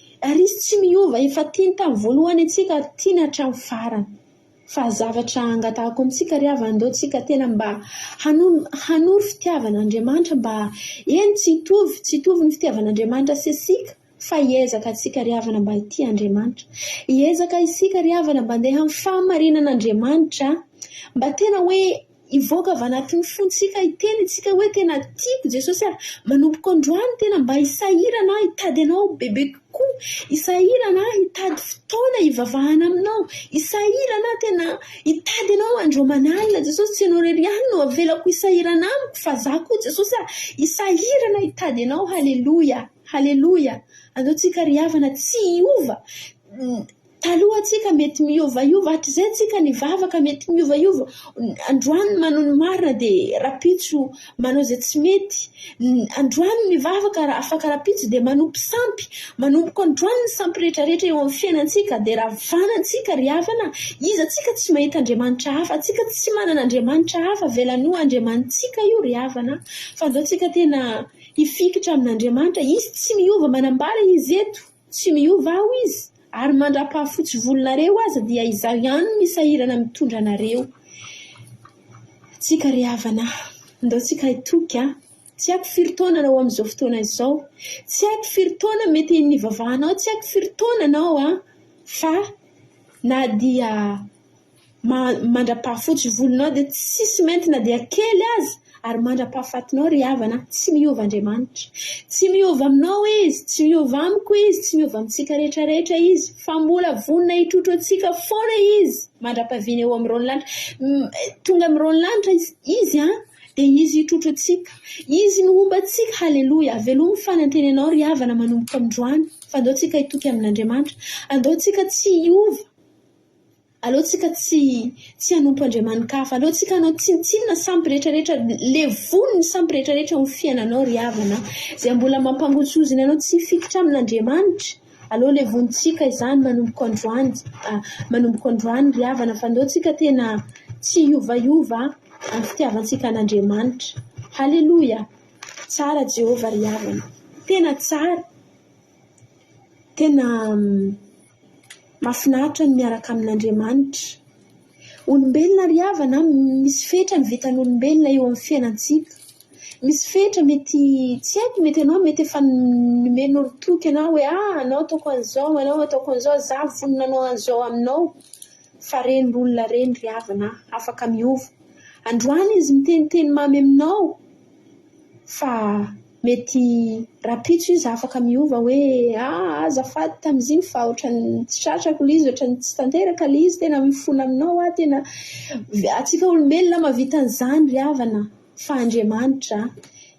tsy miova, efa tiany tamin'ny voalohany atsika, tiany hatramin'ny farany. Fa zavatra angatahako amintsika ry havana andao tsika tena mba hanory fitiavan'Andriamanitra, mba tsy hitovy ny fitiavan'Andriamanitra sy asika, fa hiezaka atsika ry havana mba ity Andriamanitra, hiezaka isika ry havana mba andeha amin'ny fahamarinan'Andriamanitra, mba tena hoe ivoaka avy anatin'ny fontsika iteny tsika hoe tena tiako Jesosy manomboka androany tena mba hisahirana hitady anao bebe kokoa, hisahirana hitady fotoana hivavahana aminao, hisahirana tena hitady anao androman'ny alina Jesosy, tsy anao rery ihany no avelako hisahirana amiko fa za koa Jesosy hisahirana hitady anao. Haleloia, haleloia. Andao tsika ry havana tsy hiova. Taloha tsika mety miovaiova, hatrizay tsika nivavaka mety miovaiova. Androany manao ny marina dia rapitso manao izay tsy mety. Androany mivavaka afaka rapitso dia manompo sampy. Manompoka androany ny sampy rehetrarehetra eo amin'ny fiainantsika dia ravanantsika ry havana. Iza tsika tsy mahita Andriamanitra hafa, tsika tsy manana Andriamanitra hafa velany io Andriamanitsika io ry havana. Fa andao tsika tena hifikitra amin'Andriamanitra. Izy tsy miova, manambara izy eto, tsy miova aho izy. Ary mandra-pahafotsy volonareo aza dia izaho ihany misahirana mitondra anareo. Tsika ry havana, andao tsika hitoky tsy haiko firy taona anao amin'izao fotoana izao, tsy haiko firy taona mety nivavahanao, tsy haiko firy taona anao fa na dia mandra-pahafotsy volonao dia tsisy mainty na dia kely aza, ary mandra-pahafatinao ry havana. Tsy miova Andriamanitra, tsy miova aminao izy, tsy miova amiko izy, tsy miova amintsika rehetrarehetra izy, fa mbola vonona hitrotro antsika foana izy mandra-pahaviana eo amin'irony lanitra. Tonga amin'irony lanitra izy dia izy hitrotro antsika, izy nomba antsika. Haleloia. Veloma fanantenanao ry havana manomboka amin'androany, fa andao tsika hitoky amin'Andriamanitra, andao tsika tsy hiova. Aleo tsika tsy hanompo Andriamanikafa, aleo tsika anao tsintsinina sampy rehetrarehetra, levony sampy rehetrarehetra amin'ny fiainanao ry havana, izay mbola mampangotsozina anao tsy hifikitra amin'Andriamanitra. Aleo levontsika izany manomboka androany ry havana, fa andao tsika tena tsy hiovaiova amin'ny fitiavantsika an'Andriamanitra. Haleloia. Tsara Jehova ry havana, tena tsara, tena mahafinaritra ny miaraka amin'Andriamanitra. Olombelona ry havana, misy fetra ny vitan'olombelona eo amin'ny fiainantsika. Misy fetra mety tsy haiko, mety anao mety efa nomenao toky anao hoe anao ataoko an'izao, anao ataoko an'izao, za voninanao an'izao aminao. Fa reny olona reny ry havana afaka miova. Androany izy miteniteny mamy aminao, fa mety rapitso izy afaka miova hoe azafady tamin'iziny fa ohatrany tsy tratrako ilay izy, ohatrany tsy tanteraka ilay izy, tena mifona aminao tena atsika olombelona mahavita an'izany ry havana. Fa Andriamanitra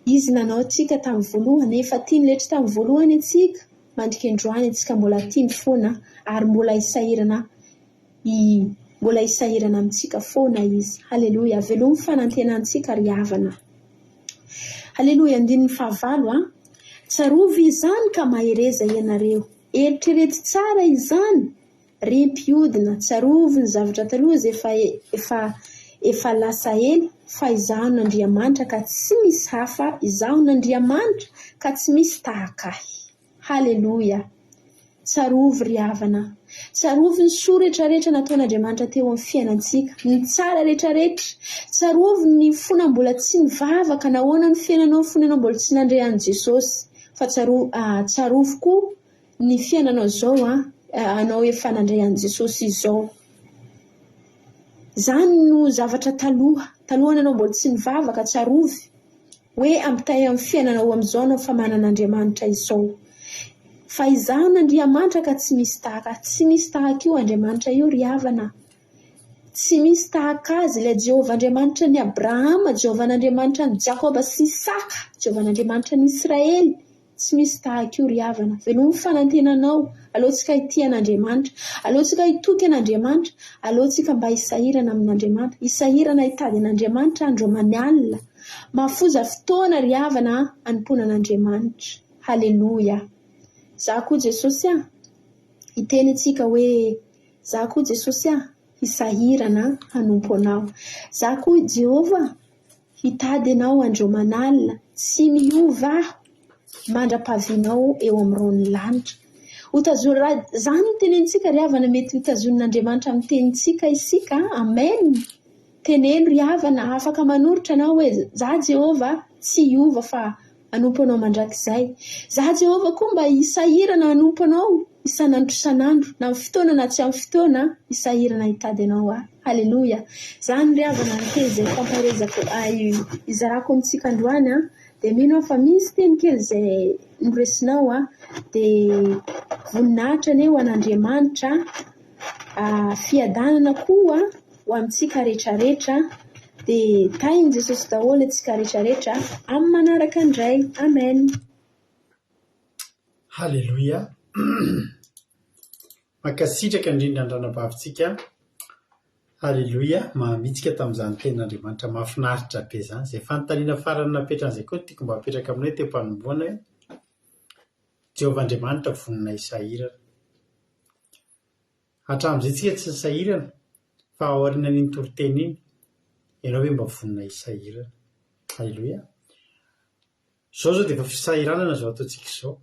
izy nanao tsika tamin'ny voalohany, efa tiany letra tamin'ny voalohany antsika, mandrika androany antsika mbola tiany foana, ary mbola hisahirana amintsika foana izy. Haleloia. Veloma fanantenantsika ry havana. Haleloia. Andininy fahavalo tsarovy izany ka mahereza ianareo, eritrereto tsara izany rem-piodina, tsarovy ny zavatra taloha izay efa lasa ela, fa izaho n'Andriamanitra ka tsy misy hafa, izaho n'Andriamanitra ka tsy misy tahaka ahy. Haleloia. Tsarovy ry havana, tsarovy ny soa rehetrarehetra nataon'Andriamanitra teo amin'ny fiainantsika, ny tsara rehetrarehetra. Tsarovy ny fona mbola tsy nivavaka, nahoana ny fiainanao fonanao mbola tsy nandray an'i Jesosy, fa tsarovy koa ny fiainanao zao anao efa nandray an'i Jesosy izao. Zany no zavatra talohany anao mbola tsy nivavaka, tsarovy hoe ampitahay amin'ny fiainanao amin'izao anao fa manan'Andriamanitra izao. Fa izaho n'Andriamanitra ka tsy misy tahaka, tsy misy tahaka io Andriamanitra io ry havana. Tsy misy tahaka azy ilay Jehovah Andriamanitra ny Abrahama, Jehovah n'Andriamanitra ny Jakoba sy Isaka, Jehovah n'Andriamanitra ny Israely. Tsy misy tahaka io ry havana. Veloma fanantenanao, aleotsika hity an'Andriamanitra, aleotsika hitoky an'Andriamanitra, aleotsika mba hisahirana amin'Andriamanitra, hisahirana hitady an'Andriamanitra androman'ny alina. Mahafoza fotoana ry havana hanompoana an'Andriamanitra. Haleloia. Za koa Jesosy hiteny tsika hoe za koa Jesosy hisahirana hanompo anao. Za koa Jehova hitady anao androman'alina, tsy miova aho mandra-pahavianao eo amin'irony lanitra. Zany no tenentsika ry havana, mety hotazon'Andriamanitra mitenitsika isika. Amen. Teneno ry havana, afaka manoritra anao hoe za Jehova tsy hiova fa hanompo anao mandrakizay. Za Jehova koa mba hisahirana hanompo anao, isan'andro na amin'ny fotoana na tsy amin'ny fotoana isahirana hitady anao aho. Halleloia. Zany ry havana ny teny izay famparezako izarako amintsika androany dia mino aho fa misy teny kely izay noresinao dia voninahitra anie ho an'Andriamanitra fiadanana koa ho amintsika rehetrarehetra dia tainy Jesosy daholo antsika rehetrarehetra amin'ny manaraka indray. Amen. Halleloia. Mankasitraka indrindra andranam-bavintsika. Halleloia. Mahamitsika tamin'izany tenin'Andriamanitra mahafinaritra be izany. Izay fanontaniana farany napetran'izay koa tiako mba hapetraka aminay teo mpanomboana hoe Jehovah Andriamanitra voninay sahirana. Hatramin'izay tsika tsy sahirana fa ao aorianan'iny toriteny iny ianao hoe mba voninay sahirana. Halleloia. Zao dia efa fisahiranana zao ataontsika izao.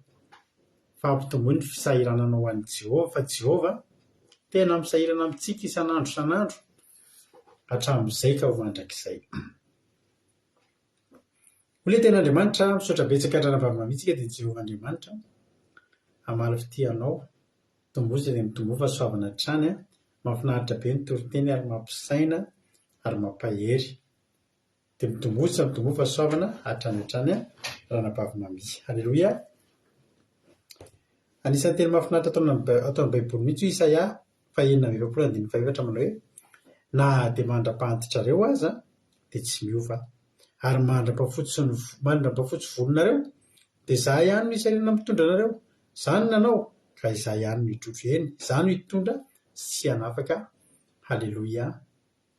Fa ampitomboiny fisahiranana ho an'i Jehovah, fa Jehovah tena misahirana amintsika isan'andro hatramin'izay ka ho mandrakizay. Ilay ten'Andriamanitra misaotra betsaka andranam-bavy mamitsika dia Jehovah Andriamanitra hamaly fitianao, tomboza dia mitombo fa soavana hatrany. Mahafinaritra be ny toriteny ary mampisaina ary mampahery. Dia mitombo fa soavana hatrany ranam-bavy mamitsy. Halleloia. Anisan'ny teny mahafinaritra atao amin'ny Baiboly mihitsy Isaia 49:27 manao hoe na dia mandra-pahantitrareo aza dia tsy miova ary mandra-pahafotsy volonareo dia izaho ihany no isahirana mitondra anareo. Izany nanao ka izaho ihany no hitrotro eny, izaho no hitondra sy hanafaka. Halleloia.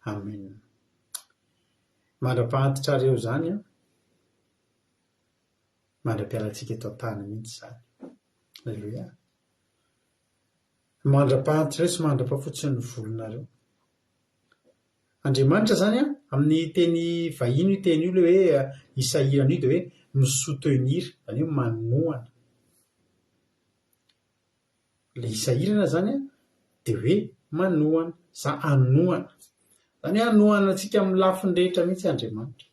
Amen. Mandra-pahantitrareo izany mandra-pialantsika eto an-tany mihitsy izany. Halleluia. Mandra-pahantitrareo sy mandra-pahafotsy ny volonareo. Andriamanitra izany amin'ny teny vahiny io teny io ilay hoe isahirana io dia hoe misoutenir, izany hoe manohana. Ilay isahirana izany dia hoe manohana, anohana. Izany hoe anohana antsika amin'ny lafiny rehetra mihitsy Andriamanitra.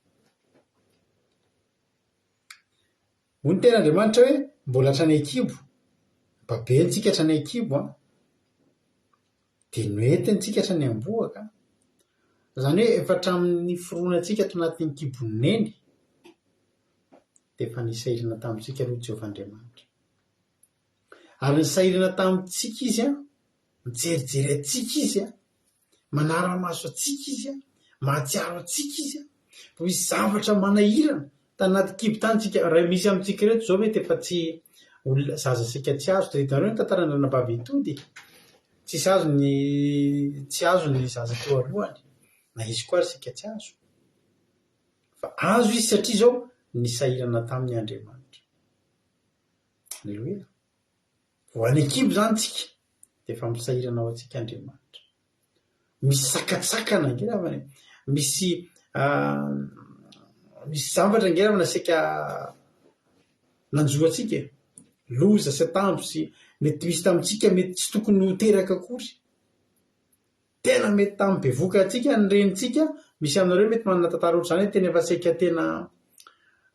Hoy ny ten'Andriamanitra hoe mbola hatrany an-kibo, babentsika hatrany an-kibo dia noentintsika hatrany am-boaka. Izany hoe efa hatramin'ny fironantsika ato anatin'ny kiboneny dia efa nisahirana tamintsika aloha Jehovah Andriamanitra. Ary nisahirana tamintsika izy mijerijery atsika izy manara-maso atsika izy mahatsiaro atsika izy misy zavatra manahirana tanaty kibo tanytsika. Raha misy amintsika reto zao mety efa tsy olona zazasika tsy azo dia hitanareo ny tantaran-dranam-bavy itody tsy azo ny zaza teo alohany na izy koa ary sika tsy azo fa azo izy satria zao nisahirana tamin'ny Andriamanitra. Halleloia. Ho any an-kibo izany tsika dia efa misahirana ao antsika Andriamanitra. Misy sakatsakana angeravana, misy zavatra angeravana sika nanjoa antsika, loza sy atambo sy mety misy tamintsika mety tsy tokony ho teraka akory. Tena mety tamin'ny bevoka antsika ny renintsika. Misy aminareo mety manana tantara ohatr'izany tena efa saika tena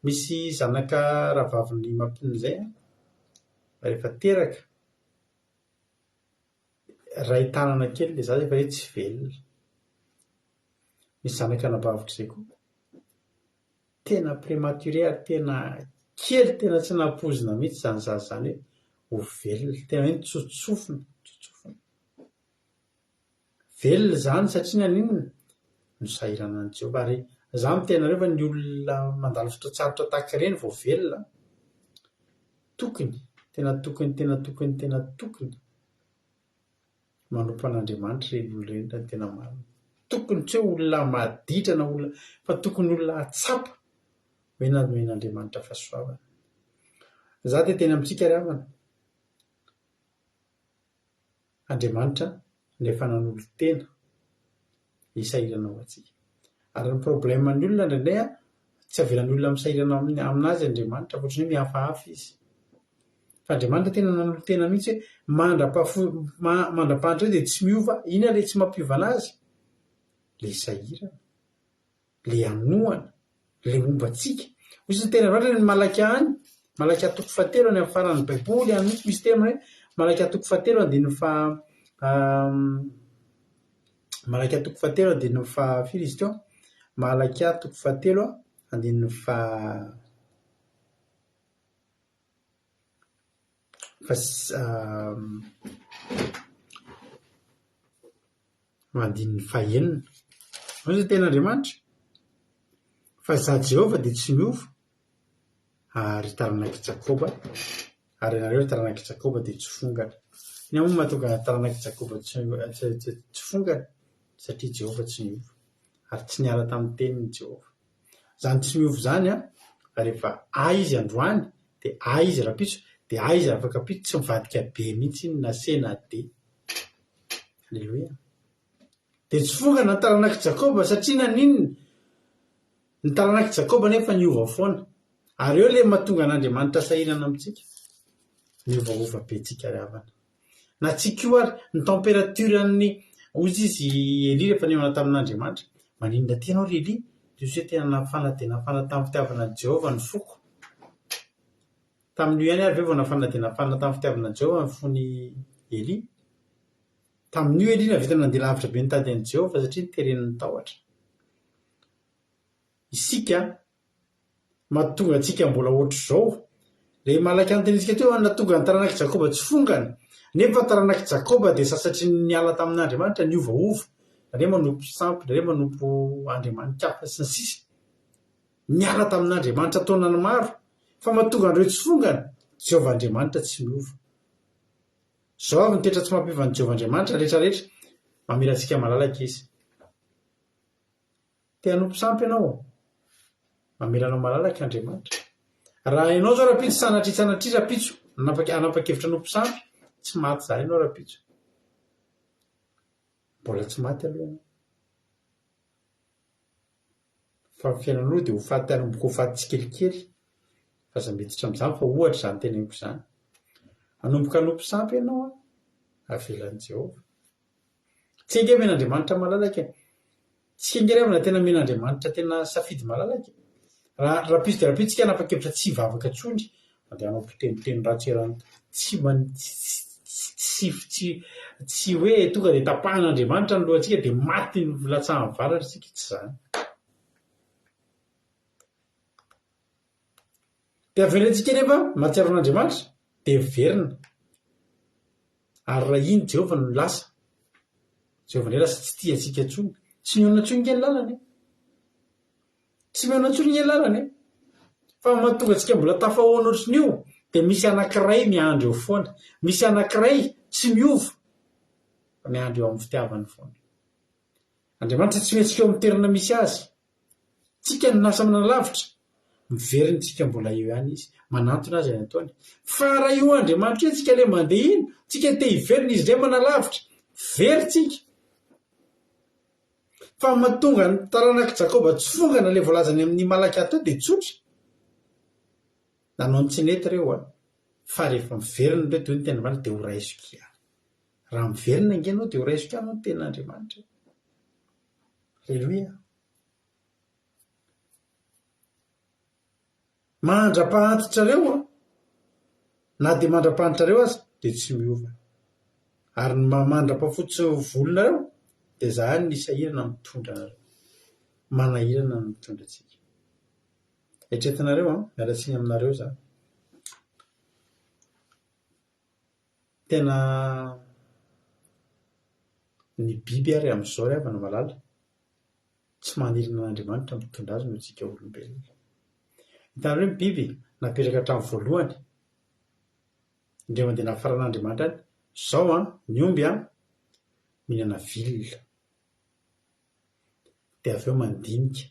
misy zanaka rahavaviny mampin'izay rehefa teraka ray tanana kely dia zaza efa hoe tsy velona. Misy zanaka nabavitra izay koa tena prématuré ary tena kely, tena tsy nampozina mihitsy izany zaza izany hoe ho velona, tena hoe tsotsofina. Velona izany satria naninona nisahirana ny Jehovah. Ary izaho miteny anareo fa ny olona mandalo fotoantsarotra tahaka ireny vao velona tokony manompo an'Andriamanitra ireny olona ireny raha tena marina. Tokony tsy hoe olona maditra na olona fa tokony olona atsapa hoe nanomen'Andriamanitra fahasoavana. Izaho dia teny amintsika ry havana, Andriamanitra nefa nanolo tena hisahirana ao antsika. Ary ny probleman'ny olona indraindray tsy avelan'ny olona misahirana aminazy Andriamanitra fa ohatrany hoe mihafahafa izy. Fa Andriamanitra tena nanolo tena mihitsy hoe mandra-pahantitrareo dia tsy miova. Inona ilay tsy mampiova anazy? Ilay sahirana, ilay anohana, ilay ombantsika. Hoy ny tena Andriamanitra ny Malakia atoko 7 any amin'ny faran'ny Baiboly any misy tena hoe malaky atoko fatelo andininy fa malaky atoko fatelo andininy fa firy izy teo malaky atoko fatelo andininy fa mandininy fa enina zay ten'Andriamanitra fa za Jehova dia tsy miova ary taranak'i Jakoba ary ianareo taranak'i Jakoba dia tsy fongana. Iny moa mahatonga taranak'i Jakoba tsy fongana satria Jehova tsy miova ary tsy niala tamin'ny tenin'i Jehova. Zany tsy miova zany rehefa izy androany dia izy rapitso dia izy afaka pitso tsy mivadika be mihitsy iny na sena de. Alleloia. Dia tsy fongana ny taranak'i Jakoba satria naninona ny taranak'i Jakoba nefa niova foana ary eo le mahatonga an'Andriamanitra sahirana amintsika niovaova be tsika ravana na tsika io ary ny températuren'ny ozy izy Eli rehefa niona tamin'Andriamanitra maninona tena ry Eli Dieu tena nafana dia nafana tamin'ny fitiavana ny Jehova ny foko tamin'io ihany ary ve vao nafana dia nafana tamin'ny fitiavana Jehova ny fony Eli tamin'io Eli navita nandeha lavitra be nitady an'i Jehova satria nitereniny tahotra. Isika mahatonga antsika mbola ohatr'izao le malaky antenitsika teo nahatonga ny taranak'i Jakoba tsy fongana nefa taranak'i Jakoba dia sasatry niala tamin'Andriamanitra niovaova re manompo sampy re manompo Andriamanitra hafa sy ny sisa niala tamin'Andriamanitra taonany maro fa mahatonga andreo tsy fongana Jehova Andriamanitra tsy miova. Zao avy ny toetra tsy mampiovan'i Jehova Andriamanitra rehetrarehetra mamela antsika malalaka izy. Te hanompo sampy ianao mamela anao malalaka Andriamanitra. Raha ianao zao rapitso sanatry rapitso anapa-kevitra nompo sampy tsy maty za ianao rapitso mbola tsy maty aloha fa ny fiainanao dia ho faty anomboka ho faty tsikelikely fa za miditra amin'izany fa ohatra zany teneniko zany anomboka nompo sampy ianao avelan'i Jehova. Tsika men'Andriamanitra malalaka tsika ingeravana tena men'Andriamanitra tena safidy malalaka rapitso dia rapitso tsika anapa-kevitra tsy hivavaka tsony andeha hanao mpiteniteny ratsy erany tsy hoe tonga dia tapahan'Andriamanitra ny lohantsika dia maty ny latsahan'ny varatra tsika tsy zany. Dia avelantsika nefa mahatsiaro an'Andriamanitra dia verina ary raha iny Jehova no lasa Jehova indray lasa tsy tia antsika tsony tsy mihaona tsony ny lalany tsy mihaona tsony ny lalany fa mahatonga antsika mbola tafahoana ohatrin'io dia misy anankiray miandry eo foana misy anankiray tsy miova fa miandry eo amin'ny fitiavany foana. Andriamanitra tsy miantsika eo amin'ny toerana misy azy tsika ny nasa manalavitra miveriny tsika mbola eo ihany izy manantona azy any ataony fa raha io Andriamanitra io tsika le mandeha iny tsika te hiverina izy indray manalavitra very tsika fa mahatonga ny taranak'i Jakoba tsy fongana le voalazany amin'ny malaky atao dia tsotra nanao ny tsy nety ireo fa rehefa miverina ireo toy ny ten'Andriamanitra dia ho raisiko raha miverina ingenao dia ho raisiko anao ny ten'Andriamanitra. Alleluia. Mandra-pahantitrareo na dia mandra-pahanitrareo azy dia tsy miova ary ny mandra-pahafotsy volonareo dia zany ny sahirana mitondra anareo manahirana ny mitondra antsika. Eritreretinareo mialatsiny aminareo za tena ny biby ary amin'izao ry havana malala tsy manirina an'Andriamanitra mitondra azy noho tsika olombelona. Hitanareo ny biby napetraka hatramin'ny voalohany indray mandeha nafaran'Andriamanitra any zao ny omby mihinana vilona dia avy eo mandinika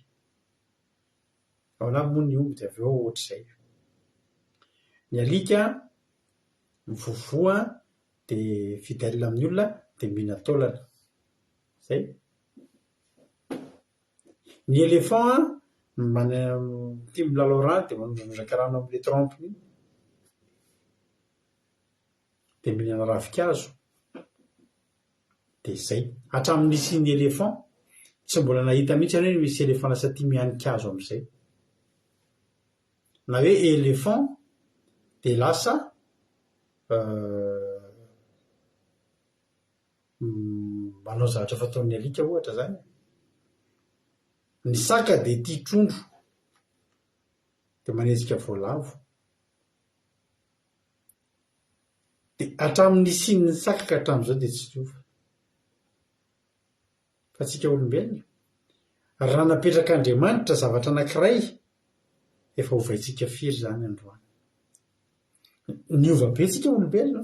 ao na moa ny omby dia avy eo ohatr'izay. Ny alika mivovoa dia fidarila amin'ny olona dia mihina taolana zay. Ny éléphant tia milalao rano dia manondraka rano amin'ilay trompony iny dia mihinana ravin-kazo dia izay. Hatramin'nisy ny éléphant tsy mbola nahita mihitsy hoe misy éléphant lasa tia mihanin-kazo amin'izay na hoe éléphant dia lasa manao zavatra fataon'ny alika ohatra zany. Ny saka dia tia trondro dia manezika voalavo. Dia hatramin'ny sin'ny saka ka hatramin'izao dia tsy miova. Fa tsika olombelona, raha napetraka Andriamanitra zavatra anankiray, efa hovaintsika firy zany androany. Niova be tsika olombelona.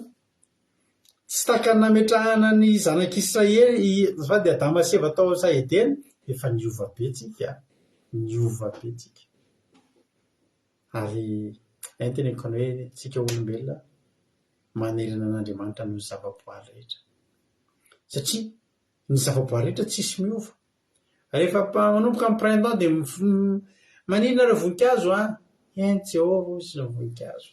Tsy taka nametrahana ny zanak'Israely fa dia Adama sy Eva tao Saedena, efa niova be tsika, niova be tsika. Ary enteneko ny hoe tsika olombelona manerana an'Andriamanitra noho ny zavaboary rehetra. Satria ny zavaboary rehetra tsisy miova. Rehefa manomboka amin'ny printemps dia maninona ireo voninkazo Jehovah sy ireo voninkazo.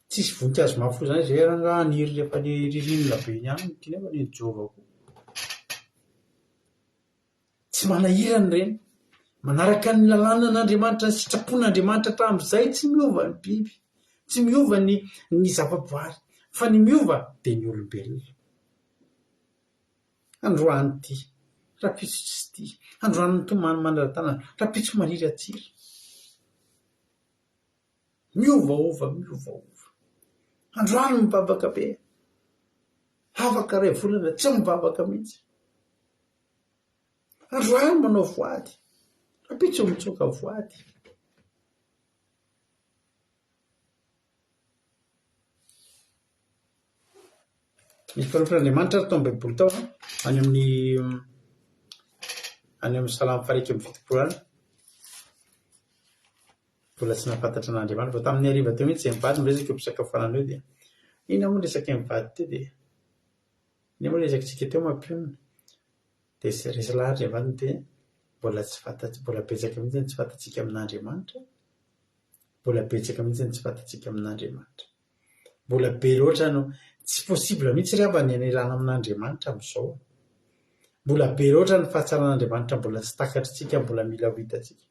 Tsisy voninkazo mafo zany izy hoe niry rehefa ny ririnina be ihany nefa ny Jehovah koa. Tsy manahirana ireny. Manaraka ny lalàna n'Andriamanitra, ny sitrapon'Andriamanitra hatramin'izay tsy miova ny biby, tsy miova ny zavaboary, fa ny miova dia ny olombelona. Androany ity, rapitso tsy tia. Androany tomany manara-tanana, rapitso maniry atsira. Miovaova. Androany mibabaka be. Afaka iray volana tsy mibabaka mihitsy. Androany manao voady. Rapitso mitsoka voady. Misy mpanompon'Andriamanitra tao Baiboly tao any amin'ny Salamy 1:20. Mbola tsy nafantatra an'Andriamanitra. Tamin'ny hariva teo mihitsy mivady miresaka eo am-pisakafoanana eo dia ina moa resaka mivady teo dia ina moa resakitsika teo mampionona. Dia resy lahatra avadiny dia mbola tsy fantatry, mbola betsaka mihitsy tsy fantatsika amin'Andriamanitra. Mbola betsaka mihitsy tsy fantatsika amin'Andriamanitra. Mbola be loatra no tsy possible mihitsy rehefa ny anelana amin'Andriamanitra amin'izao. Mbola be loatra ny fahatsaran'Andriamanitra mbola tsy takatritsika, mbola mila ho hitatsika.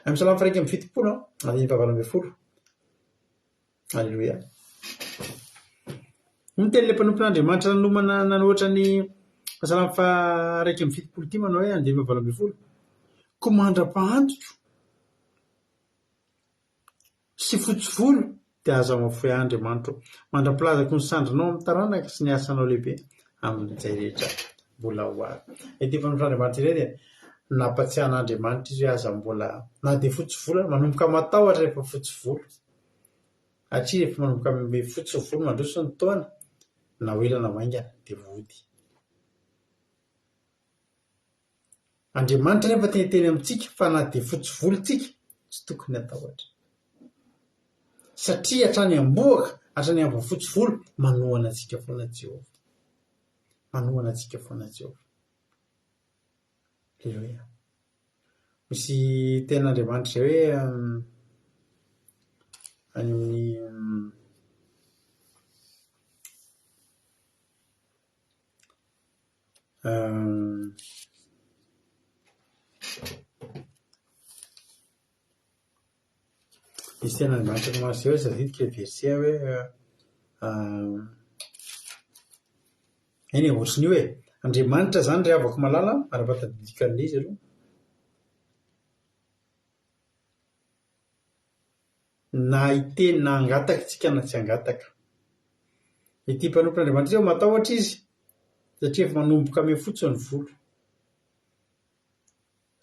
Amin'ny Salamy 1:20 andiny 7:20. Alleluia. Miteny ilay mpanompon'Andriamanitra nanomana nanoatra ny Salamy 1:20 ity manao hoe andiny 7:20. Ko mandra-pahandotro sy fotsivolo dia aza mafoy Andriamanitra. Mandra-pilazako ny sandrinao amin'ny taranaka sy ny asanao lehibe amin'izay rehetra mbola ho avy. Ity mpanompon'Andriamanitra iray dia nampatsiahan'Andriamanitra izy hoe aza mbola na dia fotsivolo manomboka matahotra rehefa fotsivolo. Hatria rehefa manomboka amin'ny fotsivolo mandroso ny taona na hoelana maingana dia vody. Andriamanitra nefa teniteny amintsika fa na dia fotsivolo tsika tsy tokony atahotra. Satria hatrany amboaka, hatrany amin'ny fotsivolo manohana antsika foana Jehovah. Manohana antsika foana Jehovah. Alleluia. Misy ten'Andriamanitra hoe any amin'ny misy ten'Andriamanitra no masy hoe saditika verset hoe eny ohatrany hoe Andriamanitra zany ry havako malala ara-patadidikan'izy aloha. Na hiteny na hangataka tsika na tsy hangataka. Ity mpanompon'Andriamanitra eo matahotra izy satria efa manomboka amin'ny fotsiny volo.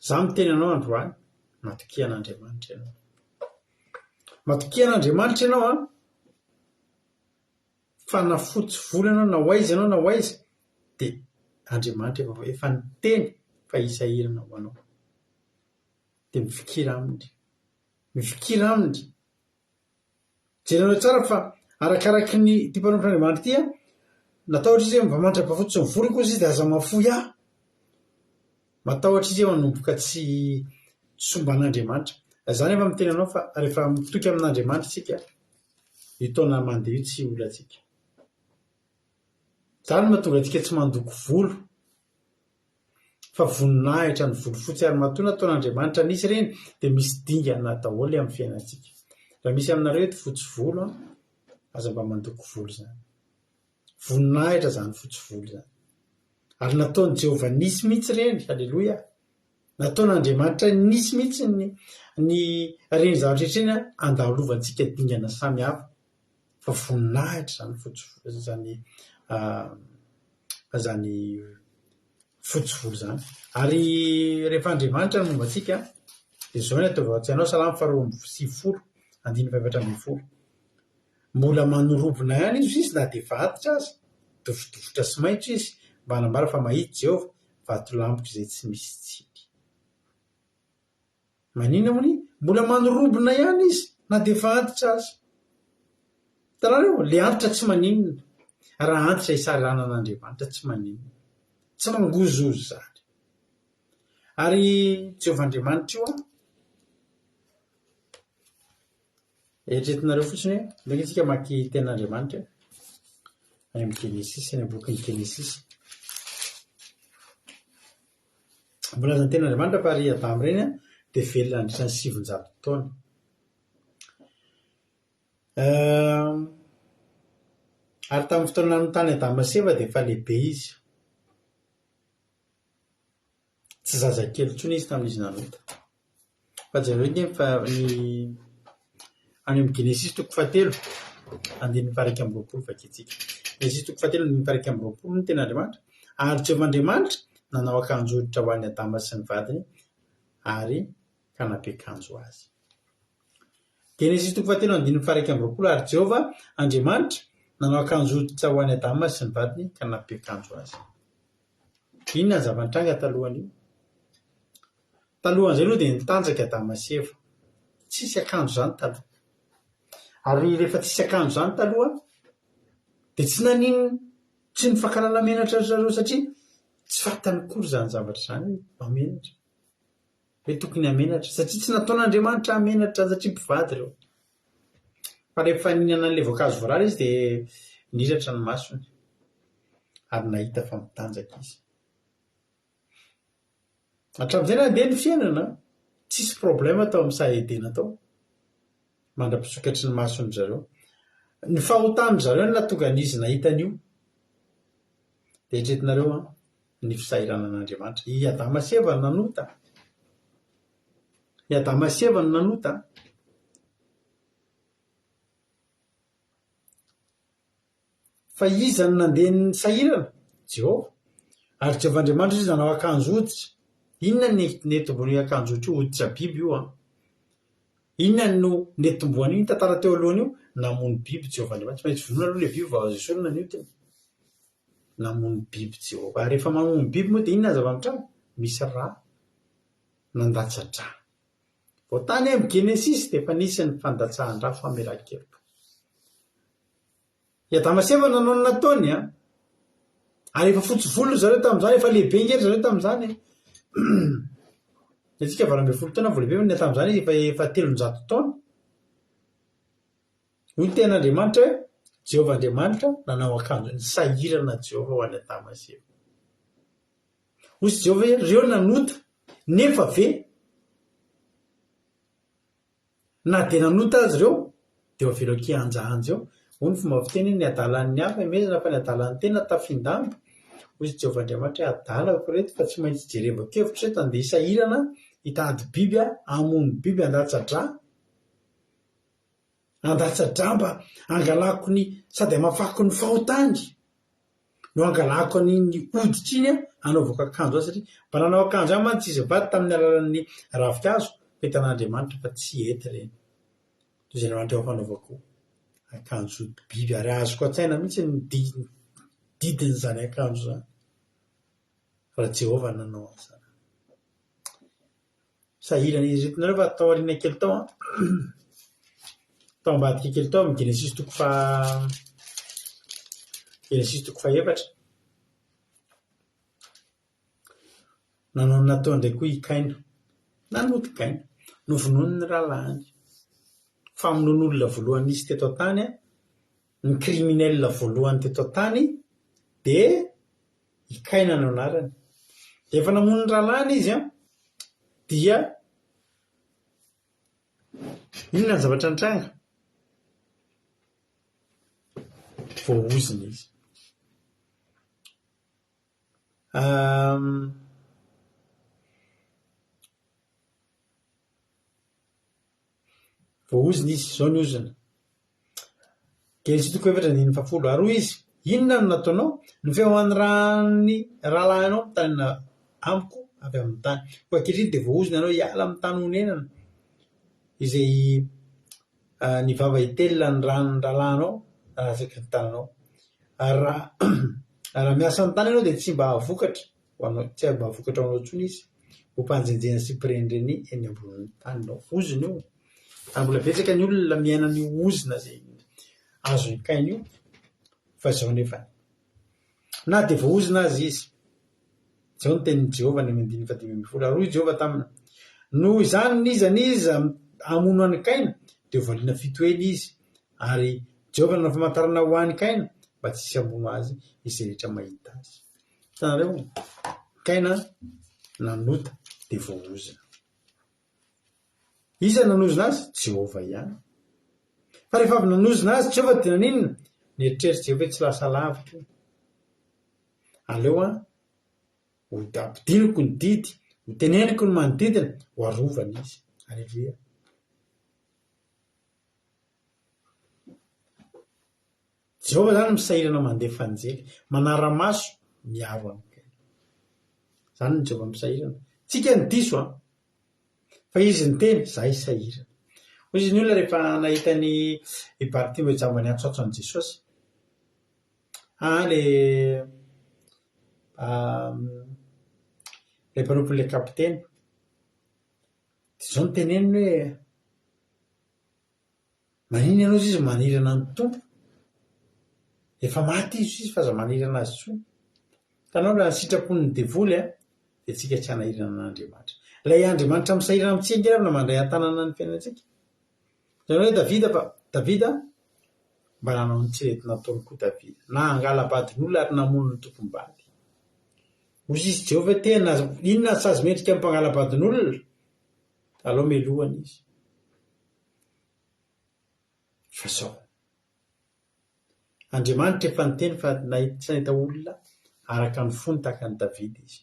Za miteny anao androany, matokia an'Andriamanitra ianao. Matokia an'Andriamanitra ianao fa na fotsy volo ianao na hoaiza ianao na hoaiza dia Andriamanitra efa niteny fa hisahirana ho anao. Dia mifikira aminy. Mifikira aminy. Jerenao tsara fa arakaraky ny ity mpanompon'Andriamanitra ity natahotra izy mba mandrapahafotsy ny voloko izy dia aza mafoy aho. Matahotra izy manomboka tsy somba an'Andriamanitra. Zany efa miteny anao fa rehefa mitoky amin'Andriamanitra isika, io taona mandeha io tsy olantsika. Zany mahatonga antsika tsy mandoko volo, fa voninahitra ny volo fotsy ary mahatonga taon'Andriamanitra nisy ireny dia misy dingana daholo amin'ny fiainantsika. Raha misy aminareo eto fotsy volo aza mba mandoko volo zany, voninahitra zany fotsy volo zany, ary nataony Jehovah nisy mihitsy reny. Halleloia. Nataon'Andriamanitra nisy mihitsy ny reny zavatra rehetreny andalovantsika dingana samy hafa, fa voninahitra zany fotsy zany fotsy volo zany. Ary rehefa Andriamanitra ny mombantsika dia zao ny ataovantsika Salamo 4:20, mbola manorobona ihany izy na dia vatitra aza, dofodofotra sy maitso izy, mba hanambara fa mahitsy Jehovah, vatolampitra izay tsy misy tsidy. Manina moa ny mbola manorobona ihany izy na dia vatitra aza. Hitanareo, le antitra tsy maninona, raha antitra isaranan'Andriamanitra tsy maninona, tsy mangozozo zany. Ary Jehovah Andriamanitra io eritreretinareo fotsiny hoe mbeky isika maki ten'Andriamanitra any amin'ny Genesis, any bokin'ny Genesis. Mbola zany ten'Andriamanitra fa ry Adamo reny dia velona nandritra ny 700 taona. Ary tamin'ny fotoana nanotany Adamo sy Eva dia efa lehibe izy, tsy zazakely intsony izy tamin'izy nanota. Fa jereo ny any amin'ny Genesis 7:1-20 vakitsika. Genesis 7:1-20 ny ten'Andriamanitra. Ary Jehovah Andriamanitra nanao akanjo hoditra ho an'ny Adama sy ny vadiny ary ka nampiakanjo azy. Genesis 7:1-20 ary Jehovah Andriamanitra nanao akanjo hoditra ho an'ny Adama sy ny vadiny ka nampiakanjo azy. Inona ny zava-nitranga talohan'io? Talohan'izay aloha dia nitanjaka Adama sy Eva, tsisy akanjo zany taloha. Ary rehefa tsisy akanjo zany taloha dia tsy naninona, tsy nifankalala menatra zareo satria tsy fantany kory zany zavatra zany mamenatra, hoe tokony hamenatra, satria tsy nataon'Andriamanitra hamenatra satria mpivady ireo. Fa rehefa nihinana an'ilay voankazo voarara izy dia niratra ny masony ary nahita fa mitanjaka izy. Hatramin'izay na dia ny fiainana, tsisy problema tao amin'ny Saedena tao, mandra-pisokatry ny masony zareo. Ny fahotan'ny zareo no nahatonga an'izy nahita an'io. Dia eritreretinareo ny fisahiranan'Andriamanitra. I Adama sy Eva no nanota. I Adama sy Eva no nanota. Fa iza no nandeha ny sahirana? Jehovah. Ary Jehovah Andriamanitra izy nanao akanjo hoditra. Inona ny netomboan'io akanjo hoditra io? Hoditra biby io. Inona no netomboan'io? Ny tantara teo alohan'io namono biby Jehovah Andriamanitra. Tsy maintsy vonona aloha ilay biby vao azo esorina an'io tena. Namono biby Jehovah. Ary rehefa mamono biby moa dia inona ny zava-mitranga? Misy rà, nandatsa-drà. Vao tany amin'ny Genesis dia efa nisy ny fandatsahan-drà famelan-keloka. I Adama sy Eva nanao ny nataony ary efa fotsy volo zareo tamin'izany, efa lehibe ngery zareo tamin'izany. Itsika 20 taona vao lehibe ny tamin'izany efa 300 taona. Hoy ny ten'Andriamanitra hoe Jehovah Andriamanitra nanao akanjo, ny sahirana Jehovah ho an'ny Adama sy Eva. Hoy Jehovah ireo nanota nefa ve na dia nanota azy ireo dia avela kianjahanjy eo. Hoy ny fomba fiteny ny adalan'ny hafa emezana fa ny adalan'ny tena tafindamba. Hoy Jehovah Andriamanitra adalako reto fa tsy maintsy jerevako hevitra reto andeha hisahirana, hitady biby, hamono biby, andatsa-drà mba angalako ny sady hamafako ny fahotany no angalako ny hoditra iny hanaovako akanjo azy, satria mba nanao akanjo any mantsy izy vady tamin'ny alalan'ny ravin-kazo fa hitan'Andriamanitra fa tsy hety reny. Toy izay Andriamanitra efa fanaovako akanjo biby ary azoko an-tsaina mihitsy ny didin'izany akanjo zany raha Jehovah nanao an'izany. Sahirana izy retinareo fa atao aoriana kely tao tao ambadika kely tao amin'ny Genesis 4. Nanao ny natao ndraiky koa i Kaina, nanoty Kaina, novonoiny ny ralahany. Famonoan'olona voalohany izy teto an-tany, ny kriminelina voalohany teto an-tany dia i Kaina no anarany. Efa namono ny ralahany izy dia inona ny zavatra nitranga? voaozina izy. Voaozina izy zao ny ozina. Genesis 2:7-10. Aroa izy, inona no nataonao? Ny feoan'ny rahalahinao amin'ny tanina amiko avy amin'ny tany. Koa ankehitriny dia voaozina ianao hiala amin'ny tany honenana izay ny vava hitelona ny ranon'ny rahalahinao araky ny tananao. Raha miasa amin'ny tany ianao dia tsy mba havokatra ho anao, tsy mba havokatra ho anao intsony izy. Ho mpanjenjena sy pirendreny eny ambonin'ny taninao. Ozina io. Mbola betsaka ny olona miaina ny ozina zay azo ikaina io fa zao nefa na dia voaozina azy izy. Zao ny tenin'i Jehovah ny 5:5. Aroa Jehovah tamina, noho izany niza hamono any Kaina dia valiana fitoeny izy, ary Jehovah nanao famantarana ho any Kaina mba tsy hisy hamono azy izay rehetra mahita azy. Hitanareo, Kaina nanota dia voaozina. Iza nanozina azy? Jehovah ihany. Fa rehefa avy nanozina azy Jehovah dia naninona? Nieritreritry Jehovah tsy lasa lavitra. Aleo ho ampidiniko ny didy, ho teneniko ny manodidina, ho arovana izy. Aleluia. Jehovah zany misahirana mandeha fanjely, manara-maso miaro amin'ny Kaina. Zany ny Jehovah misahirana. Tsika ny diso fa izy ny teny, zahay sahirana. Hoy izy ny olona rehefa nahita ny Bartimeo ijambany antsoatso an' Jesosy. Le mpanompon'le kapiteny. Dia zao ny teneniny hoe manino ianao izy manirana ny tompo. Efa maty izy fa aza manirana azy tsony. Tanao raha ny sitrapon'ny devoly dia tsika tsy hanahirana n'Andriamanitra. Ilay Andriamanitra misahirana amintsika na mandray an-tanana ny fiainantsika. Zany hoe Davida mba nanao ny tsirety nataony koa Davida, na angalabadin'olona ary namono ny tompom-bady. Hozy izy Jehovah tena inona tsy azo mendrika amin'ny mpangalabadin'olona? Alao melohana izy. Fa zao Andriamanitra efa niteny fa tsy nahita olona araka ny fony tahaka ny Davida izy.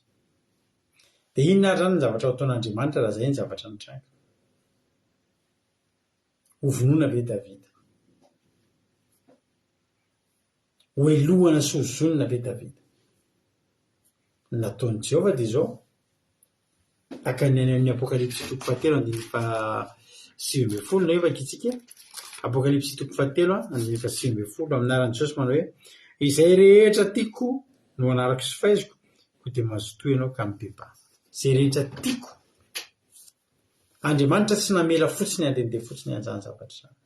Dia inona ary zany ny zavatra ataon'Andriamanitra raha zay ny zavatra nitranga? Hovonoana ve Davida? Hoelohana sy hozonina ve Davida? Nataon'i Jehovah dia zao. Tahaka ny any Apokalipsy 7:7 na efaka itsika. Apokalipsy 7:7 aminaran'i Jesosy manao hoe, izay rehetra tiako no anarako sy faiziko koa dia mazotoa ianao ka mibebà. Izay rehetra tiako. Andriamanitra tsy namela fotsiny handehandeha fotsiny an'izany zavatra izany.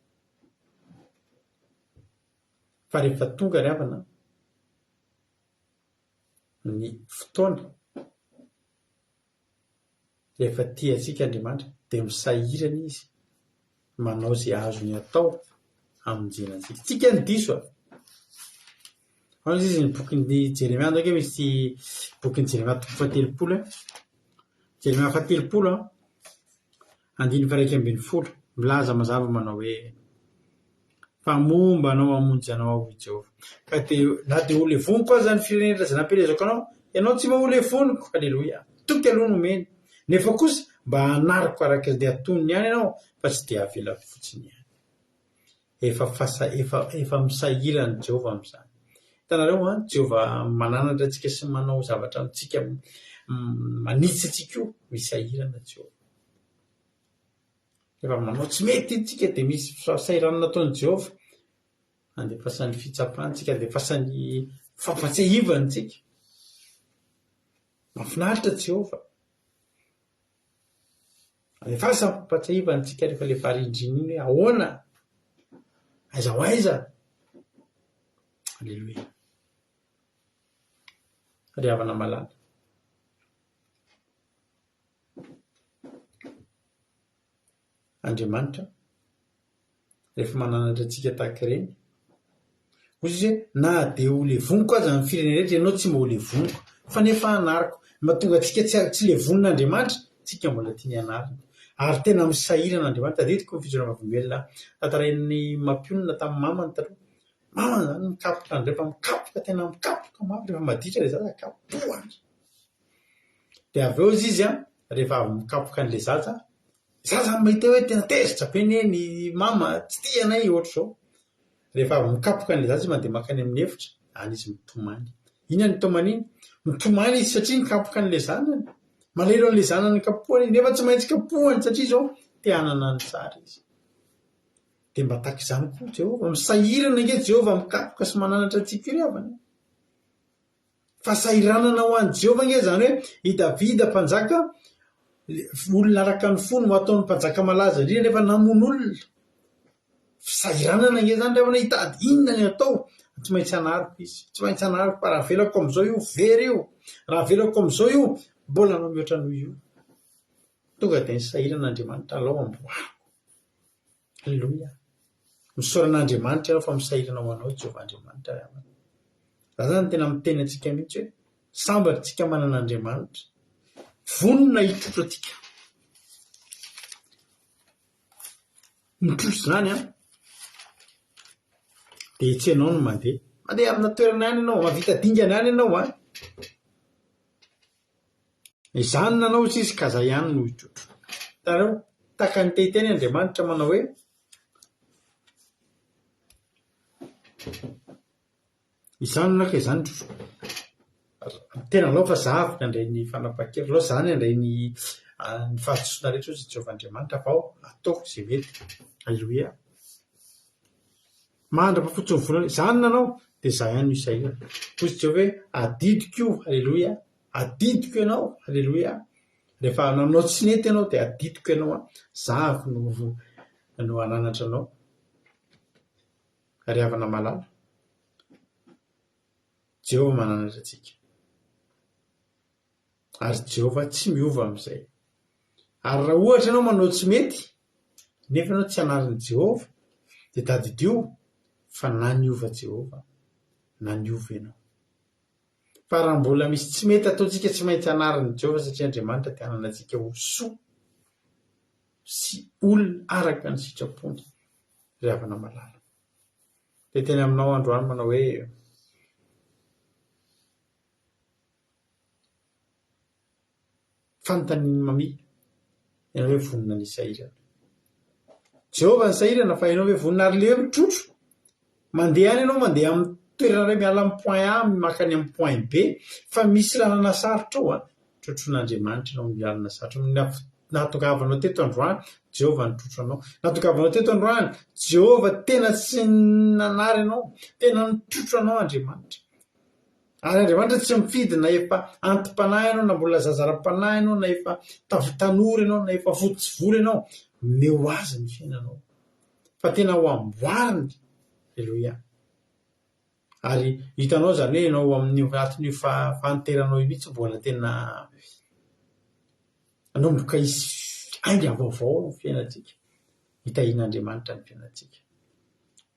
Fa rehefa tonga ry havana ny fotoana rehefa tia antsika Andriamanitra dia misahirana izy manao izay azony atao hamonjena antsika. Tsika ny diso izy ny bokin'ny Jeremia ndraiky misy bokin'ny Jeremia 7:30. Jeremia 7:30 2:1-10 milaza mazava manao hoe fa momba anao hamonjy anao aho Jehovah. Ka na dia ho levoniko aza ny firenena izay nampelezako anao, ianao tsy maha levoniko. Aleloia. Toky aloha nomeny. Nefa kosa mba hanariko araka izay atonony ihany ianao fa tsy dia avela fotsiny ihany. Efa misahirana Jehovah amin'izany. Hitanareo Jehovah mananatra antsika sy manao zavatra amintsika manitsy antsika io, misahirana Jehovah. Rehefa manao tsy mety antsika dia misy sahirana nataon'i Jehovah. Andefasany fitsapantsika, andefasany fampatsiahivantsika. Mahafinaritra Jehovah. Andefasa fampatsiahivantsika rehefa le varindriny iny hoe ahoana? Aiza ho aiza? Aleluia. Ry havana malala. Andriamanitra rehefa mananatra antsika tahaka ireny, hoy izy hoe na dia ho levoniko aza amin'ny firenena rehetra, ianao tsy mba ho levoniko, fa nefa hanariko. Mahatonga antsika tsy levonin'Andriamanitra, tsika mbola tiany hanarina. Ary tena misahirana Andriamanitra. Tadidiko ny fijorana mahavelona tantarain'ny mampionona tamin'ny mamany taloha. mama zany mikapoka rehefa mikapoka tena mikapoka mafy rehefa maditra le zaza kapohany. Dia avy eo izy rehefa avy mikapoka an'le zaza mahita hoe tena tezitra be ny mama tsy tianay ohatr' zao. Rehefa avy mikapoka an'le zaza mandeha makany amin'ny efitra, any izy mitomany. Inona ny tomany iny? Mitomany izy satria nikapoka an'le zanany. Malelo an'le zanany kapohany nefa tsy maintsy kapohany satria zao te hanana ny tsara izy. Dia mba tahaka izany koa Jehovah, misahirana ange Jehovah mikapoka sy mananatra antsika iriavana. Fa sahiranana ho an'i Jehovah ange zany hoe i Davida mpanjaka, olona araka ny fony ho ataony mpanjaka malaza indrindra nefa namono olona. Sahiranana ange zany rehefa hitady inona ny atao, tsy maintsy hanariko izy, tsy maintsy hanariko fa raha velako amin'izao io very io, raha velako amin'izao io mbola anao mihoatra noho io. Tonga dia nisahiran'Andriamanitra alao amboariko. Halleloia. Misaoran'Andriamanitra ianao fa misahirana ho anao Jehovah Andriamanitra. Raha zany tena miteny antsika mihitsy hoe sambatra tsika manana Andriamanitra. Vonona hitrotro atsika. Mitrotro zany dia hitsenao no mandeha amina toerana ihany ianao, mavita dingana ihany ianao izany nanao izy ka zay ihany no hitrotro. Tareo tahaka ny tehiteny Andriamanitra manao hoe izany naka izany trotro. Tena lao fa zahavitra andray ny fanapahan-kevitra, lao zany andray ny fahazosoana rehetra ozy Jehovah Andriamanitra fa ao ataoko izay mety. Halleloia. Mandrapahafotsy ny volana izany nanao dia za ihany no isahirana. Ozy Jehovah hoe adidiko io. Halleloia. Adidiko ianao. Halleloia. Rehefa nanao tsy nety ianao dia adidiko ianao. Zahako no ananatra anao. Ary havana malala. Jehovah mananatra antsika. Ary Jehovah tsy miova amin'izay. Ary raha ohatra ianao manao tsy mety nefa ianao tsy hanarin'i Jehovah dia tadidio fa na niova Jehovah na niova ianao. Fa raha mbola misy tsy mety ataontsika tsy maintsy hanarin'i Jehovah satria Andriamanitra te hanana antsika ho soa sy olona araka ny sitrapony. Ry havana malala. Dia tena aminao androany manao hoe fanontaniana mami ianao hoe vonona ny sahirana. Jehovah ny sahirana fa ianao hoe vonona ary le mitrotro. Mandeha any ianao mandeha amin'ny toerana iray miala amin'ny point A makany amin'ny point B fa misy lalana sarotra ao trotron'Andriamanitra ianao mialana sarotra. Nahatogavanao teto androany Jehovah nitrotro anao. Nahatogavanao teto androany Jehovah tena tsy nanary ianao, tena nitrotro anao Andriamanitra. Ary Andriamanitra tsy mifidy na efa antim-panahy ianao na mbola zazara-panahy ianao na efa tanora ianao na efa fotsivola ianao, meo azy ny fiainanao. Fa tena ho amboariny. Halleloia. Ary hitanao zany hoe ianao amin'ny anatin'io fahanteranao io mihitsy mbola tena nanomboka isy ainga vaovao ny fiainantsika. Hitahian'Andriamanitra ny fiainantsika.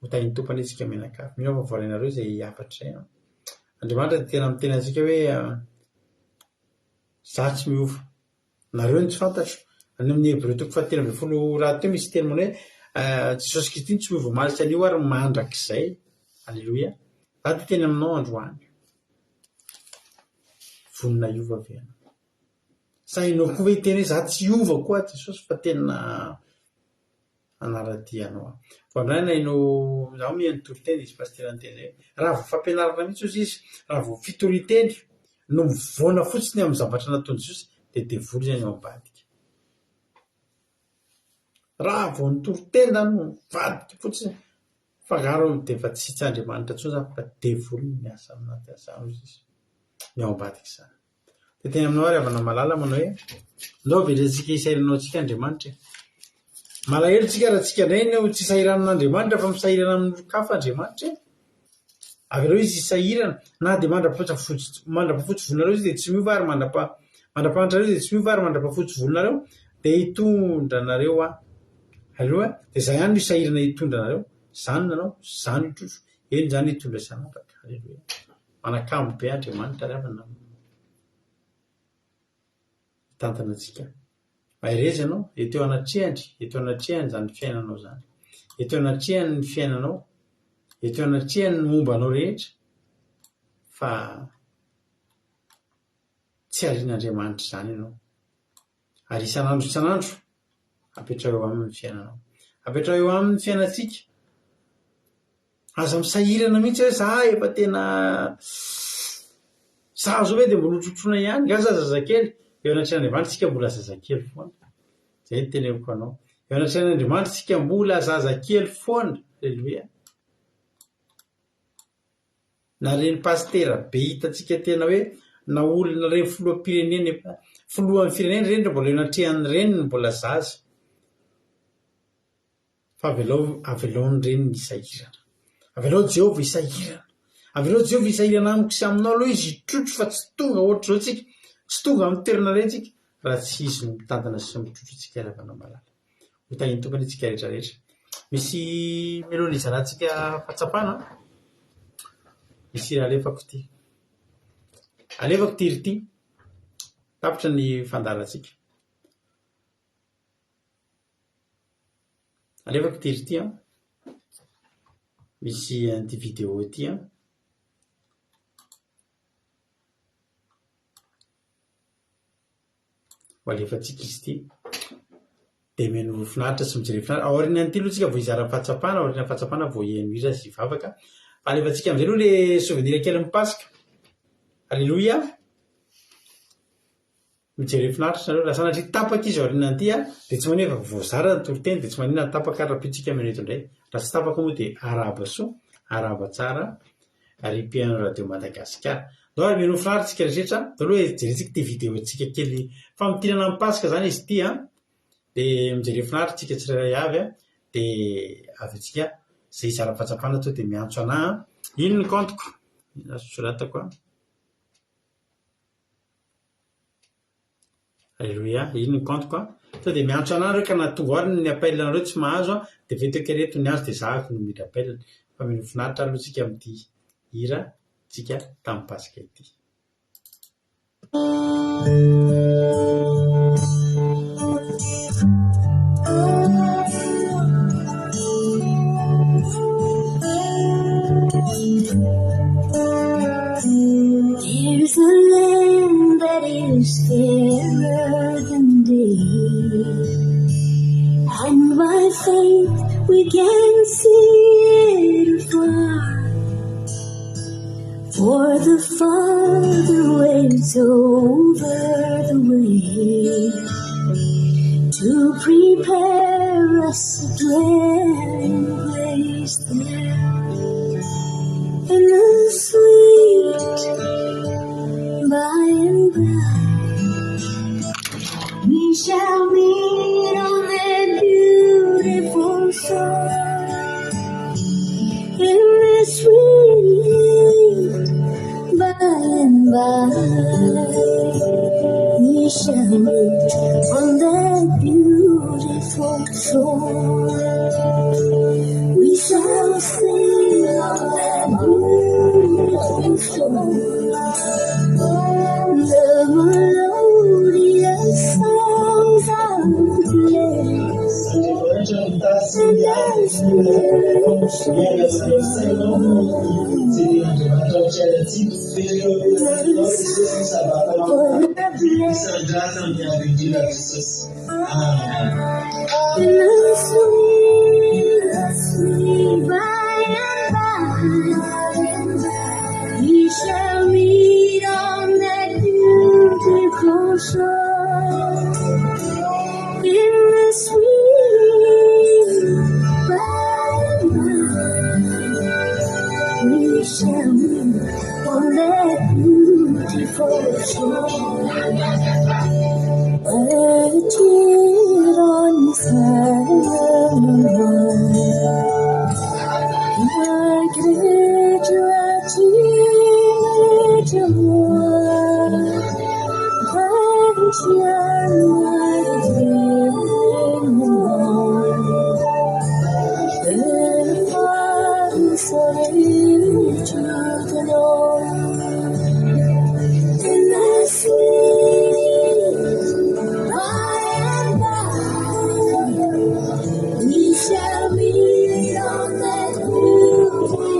Hitahian'ny tompony isika menakavy. Mino fa voalainareo izay hafatra izay. Andriamanitra tena miteny antsika hoe za tsy miova. Nareo ny tsy fantatro. Any amin'ny Hebreo 13:10 raha teo misy teny manao hoe Jesosy Kristy tsy miova omaly anio ary mandrakizay. Halleloia. Za dia teny aminao androany. Vonona iova ve ianao? Sahinao koa hoe teny hoe za tsy iova koa Jesosy fa tena anara-dianao. Voandraina ianao zaho mihaino toriteny izy pastera ny teny raha vao fampianarana mihitsy ozy izy, raha vao fitoriteny no mivoana fotsiny amin'ny zavatra nataon'i Jesosy dia devoly izany ao ambadika. Raha vao nitoriteny zany no mivadika fotsiny fangaro dia efa tsy Andriamanitra intsony zany fa devoly no miasa aminaty azany ozy izy. Ny ao ambadika izany. Dia tena aminao ary havana malala manao hoe ndao velazika hisairanao antsika Andriamanitra. Malahelo tsika raha tsika indray no tsy sahiran'Andriamanitra fa misahirana amin'ny olon-kafa Andriamanitra. Avy eo izy sahirana na dia mandrapahafotsy volonareo izy dia tsy miova ary mandrapahantrareo dia tsy miova ary mandrapahafotsy volonareo dia hitondra anareo Halleloia. Dia izay ihany no sahirana hitondra anareo. Izany nanao, izany hitrotro. Eny izany hitondra sanapaka. Halleloia. Manakamo be Andriamanitra ry havana tantana antsika. Mahereza ianao, eteo anatrehany zany fiainanao zany. Eteo anatrehany ny fiainanao eto anatrehany ny momba anao rehetra fa tsy arian'Andriamanitra izany ianao. Ary isan'andro apetrao eo amin'ny fiainanao, apetrao eo amin'ny fiainantsika. Aza misahirana mihitsy hoe za efa tena za zao hoe dia mbola hotrotrona ihany, gaza zazakely. Eo anatrehan'Andriamanitra tsika mbola zazakely foana. Izay no teneniko anao. Eo anatrehan'Andriamanitra tsika mbola zazakely foana. Aleloia. Na reny pastera be hitantsika tena hoe na olona reny filoham-pirenena, filohan'ny firenena reny mbola eo anatrehan'ny reny ny mbola zaza. Fa avelaon'ny reny ny isahirana. Avelao Jehovah isahirana. Avelao Jehovah isahirana amiko sy aminao aloha izy hitrotro fa tsy tonga ohatr' izao tsika. Tsy tonga amin'ny toerana iray tsika raha tsy izy mitantana sy mitrotro tsika ravana malala. Ho tahiny tokony tsika rehetrarehetra. Misy melôny izarantsika fahatsapana. Misy alefako ity. Alefako ity ry ity. Tapitra ny fandarantsika. Alefako ity ry ity an. Misy an'ity vidéo ity an. Ho alefantsika izy ity. Dia meno finaritra sy mijery finaritra. Aoriana an'ity aloha tsika vao izara fahatsapana, aoriana fahatsapana vao hihaino hira sy vavaka. Alefantsika amin'izay aloha ilay souvenir kely amin'ny Pasika. Alléluia. Mijery finaritra nareo. Raha sanatria tapaka izy aoriana an'ity an, dia tsy maneho efa voazara ny toroteny, dia tsy maninona tapaka raha-pitsika meno eto indray. Raha tsy tapaka moa dia araba soa, araba tsara, ary piano radio Madagasikara. Dao ary meno finaritra tsika rehetra. Dao aloha jerentsika ity vidéo tsika kely famotinana amin'ny Pasika zany izy ity an. Dia mijery finaritra tsika tsirairay avy an. Dia avy antsika izay izara fahatsapana to dia miantso anahy. Ino ny compteko? Soratako an. Alléluia. Ino ny compteko an. To dia miantso anahy reo ka nahatonga ary ny appel nareo tsy mahazo an. Dia veteko reto ny azo dia zahako no midra appel. Fa mino finaritra aloha tsika amin'ity hira tsika tamin'ny Pasika ity. There's a land that is fairer than day, and by faith we can see it afar. For the Father waits over the way to prepare us a dwelling place there. In the sweet by and by, we shall meet on that beautiful shore. In the sweet by and by, we shall meet on that beautiful shore. We shall sing on that beautiful shore the melodious songs of bliss, and as we sweet by and by, we shall meet on that beautiful shore. In the sweet by and by, we shall meet on that beautiful shore. A tear on his silent heart, my great we shall meet on that beautiful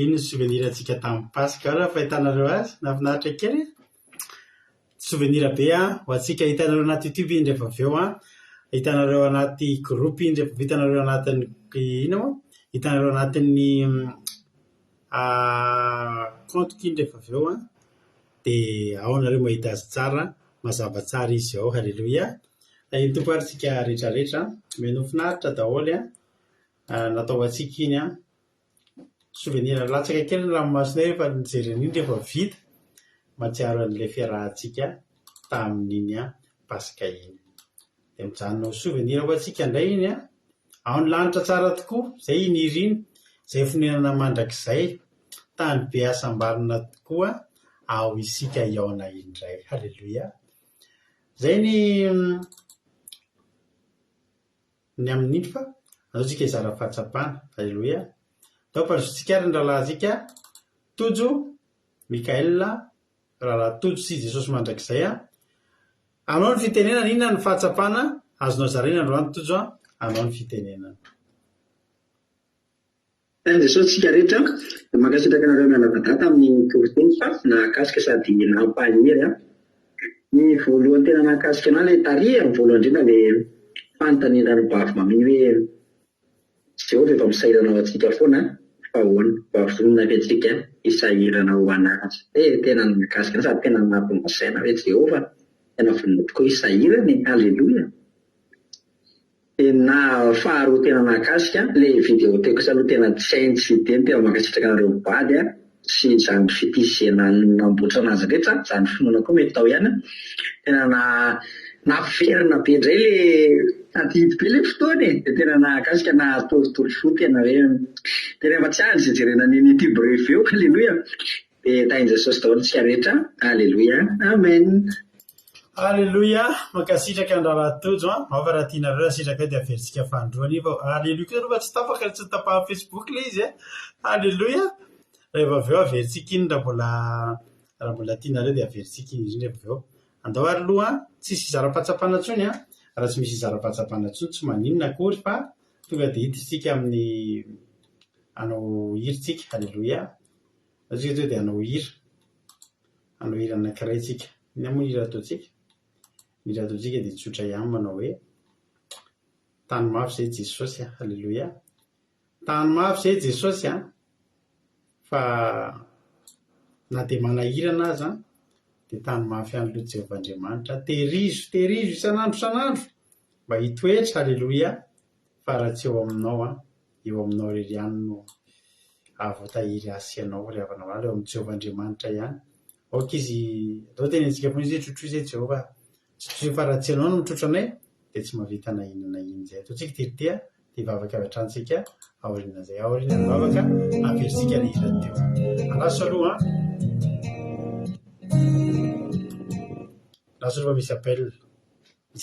iny ny souvenir antsika tamin'ny Pasika raha fahitanareo azy nafinaritra kely souvenir be ho antsika hitanareo anaty YouTube iny rehefa avy eo hitanareo anaty groupe iny rehefa vitanareo anatin'ny ino hitanareo anatin'ny compte iny rehefa avy eo dia ao nareo mahita azy tsara mazava tsara izy ao. Halleluia. Iny tompo ary tsika rehetrarehetra meno finaritra daholo natao antsika iny souvenir latsaka kely ny ranomasina rehefa nijerena iny rehefa vita matsiaro an'ilay fiarahantsika tamin'iny Pasika iny. Dia mijanona souvenir ho antsika indray iny ao ny lanitra tsara tokoa izay iniry iny izay fonenana mandrakizay tany be asambarina tokoa ao isika iaona indray. Halleluia. Zay ny amin'iny fa azao tsika izara fahatsapana. Halleluia. Tao parisitsika ary ny rahalahytsika Tojo Mikael rahalahy Tojo sy Jesosy mandrakizay anao ny fitenenana. Inona ny fahatsapana azonao zarena androany Tojo anao ny fitenenana. Jesosy tsika rehetra makasitraka anareo mialavadata amin'ny toriteny fa nahakasika sady nampahaniry ny voalohany tena nahakasika ana ilay taria amin'ny voalohany indrindra ilay fanontaniana ny bavy maminy hoe Jehovah efa misairanao antsika foana fa ahoana vavonina vetsika isahirana ho anaratra. Tena nahakasika sady tena nampimasaina hoe Jehovah tena vonina tokoa isahirany. Halleluia. Na faharoa tena nahakasika ilay vidéo teko saloha tena tsy hainy tsy teny tena makasitraka anareo bady sy izany fitizena namboatra anazy rehetra izany finoana koa mety tao ihany tena naferina be indray le tadidy be ilay fotoana dia tena nahakasika natoritory fo tena hoe tena efa tsy azy jerena ny YouTube rehefa eo. Halleluia. Dia tain'i Jesosy daholo tsika rehetra. Halleluia. Amen. Halleluia. Makasitraka ny rahalahy Tojo ao fa raha tianareo raha sitraka dia averintsika fandroany fa halleluia koa rehefa tsy tapaka tsy tapaha Facebook ilay izy. Halleluia. Rehefa avy eo averintsika iny raha mbola tianareo dia averintsika iny rehefa avy eo. Andao ary aloha tsisy izara-pahatsapana intsony raha tsy misy izara-pahatsapana intsony tsy maninona akory fa tonga dia hitantsika amin'ny anao hiritsika. Halleluia. Atsika tonga dia anao hira anankiray tsika. Iny moa hira ataontsika. Hira ataontsika dia tsotra ihany manao hoe tany mafy izay Jesosy. Halleluia. Tany mafy izay Jesosy fa na dia manahirana azy dia tany mafy ihany aloha Jehovahandriamanitra. Terizo isan'andro mba hitoetra. Halleluia. Fa raha tsy eo aminao rery ihany no voatahiry asianao rehefa eo amin'ny Jehovahandriamanitra ihany. Ok izy atao tenentsika foana izy trotro izay Jehovah tsy fa raha tsy ianao no mitrotro anay dia tsy mahavita na inona zay. Ataontsika teritea dia vavaka avy hatrany aoriana izay aoriana ny vavaka averitsika ny hira teo. Alaso aloha laso aloha misy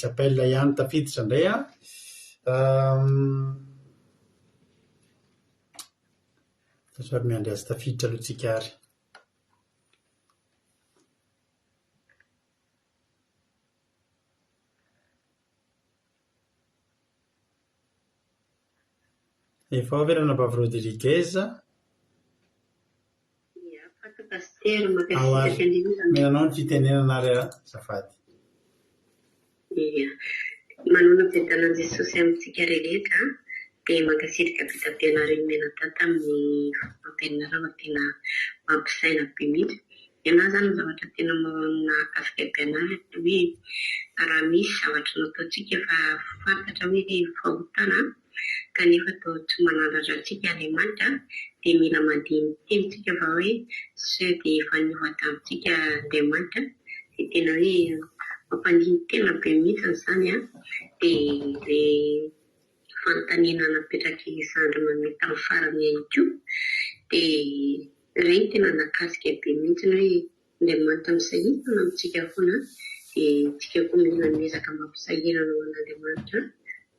appel ihany tafiditra indray Tasary miandry azy tafiditra aloha tsika ary. Efa avy ranabavy Rodriguez. Menanao ny fitenenana ary azafady. Manana fiadanan'i Jesosy amintsika rehetra dia mankasitraka fitafianareo menatata amin'ny fampianarana tena mampisaina be mihitsy. Ianao izany zavatra tena nahakasika be anazy hoe raha misy zavatra nataontsika efa fantatra hoe fahotana kanefa tao tsy manandratra antsika Andriamanitra dia mila mandihy mitenitsika fa hoe sao dia efa niova tamintsika Andriamanitra dia tena hoe mampandiny tena be mihitsy izany dia ilay fanontaniana napetraka Sandra Mameta tamin'ny farany ihany koa dia ireny tena nakasika be mihitsy hoe Andriamanitra misahirana amintsika foana dia tsika koa mila miezaka mampisahirana ho an'Andriamanitra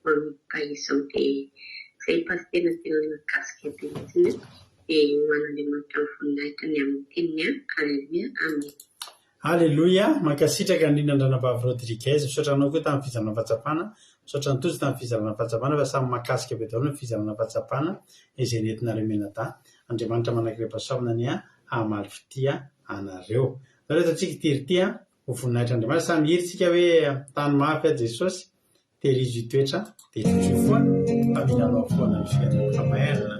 manomboka izao dia izay pasitena tena nakasika be mihitsy dia ho an'Andriamanitra mivoninahitra ny amin'ny teniny. Halleluia. Amen. Halleluia. Mankasitraka indrindra ranabavy Rodriguez. Misaotra anao koa tamin'ny fizarana fahatsapana. Misaotra ny Tojo tamin'ny fizarana fahatsapana fa samy mahakasika be daholo ny fizarana fahatsapana izay nentinareo menata. Andriamanitra manankirepasaona ny hamaly fitia anareo. Zareo atsika itiry ho voninahitra Andriamanitra samy hiritsika hoe tany mafy a Jesosy terizo itoetra dia tsotra foana fa mila alao foana ny fiainana maherina.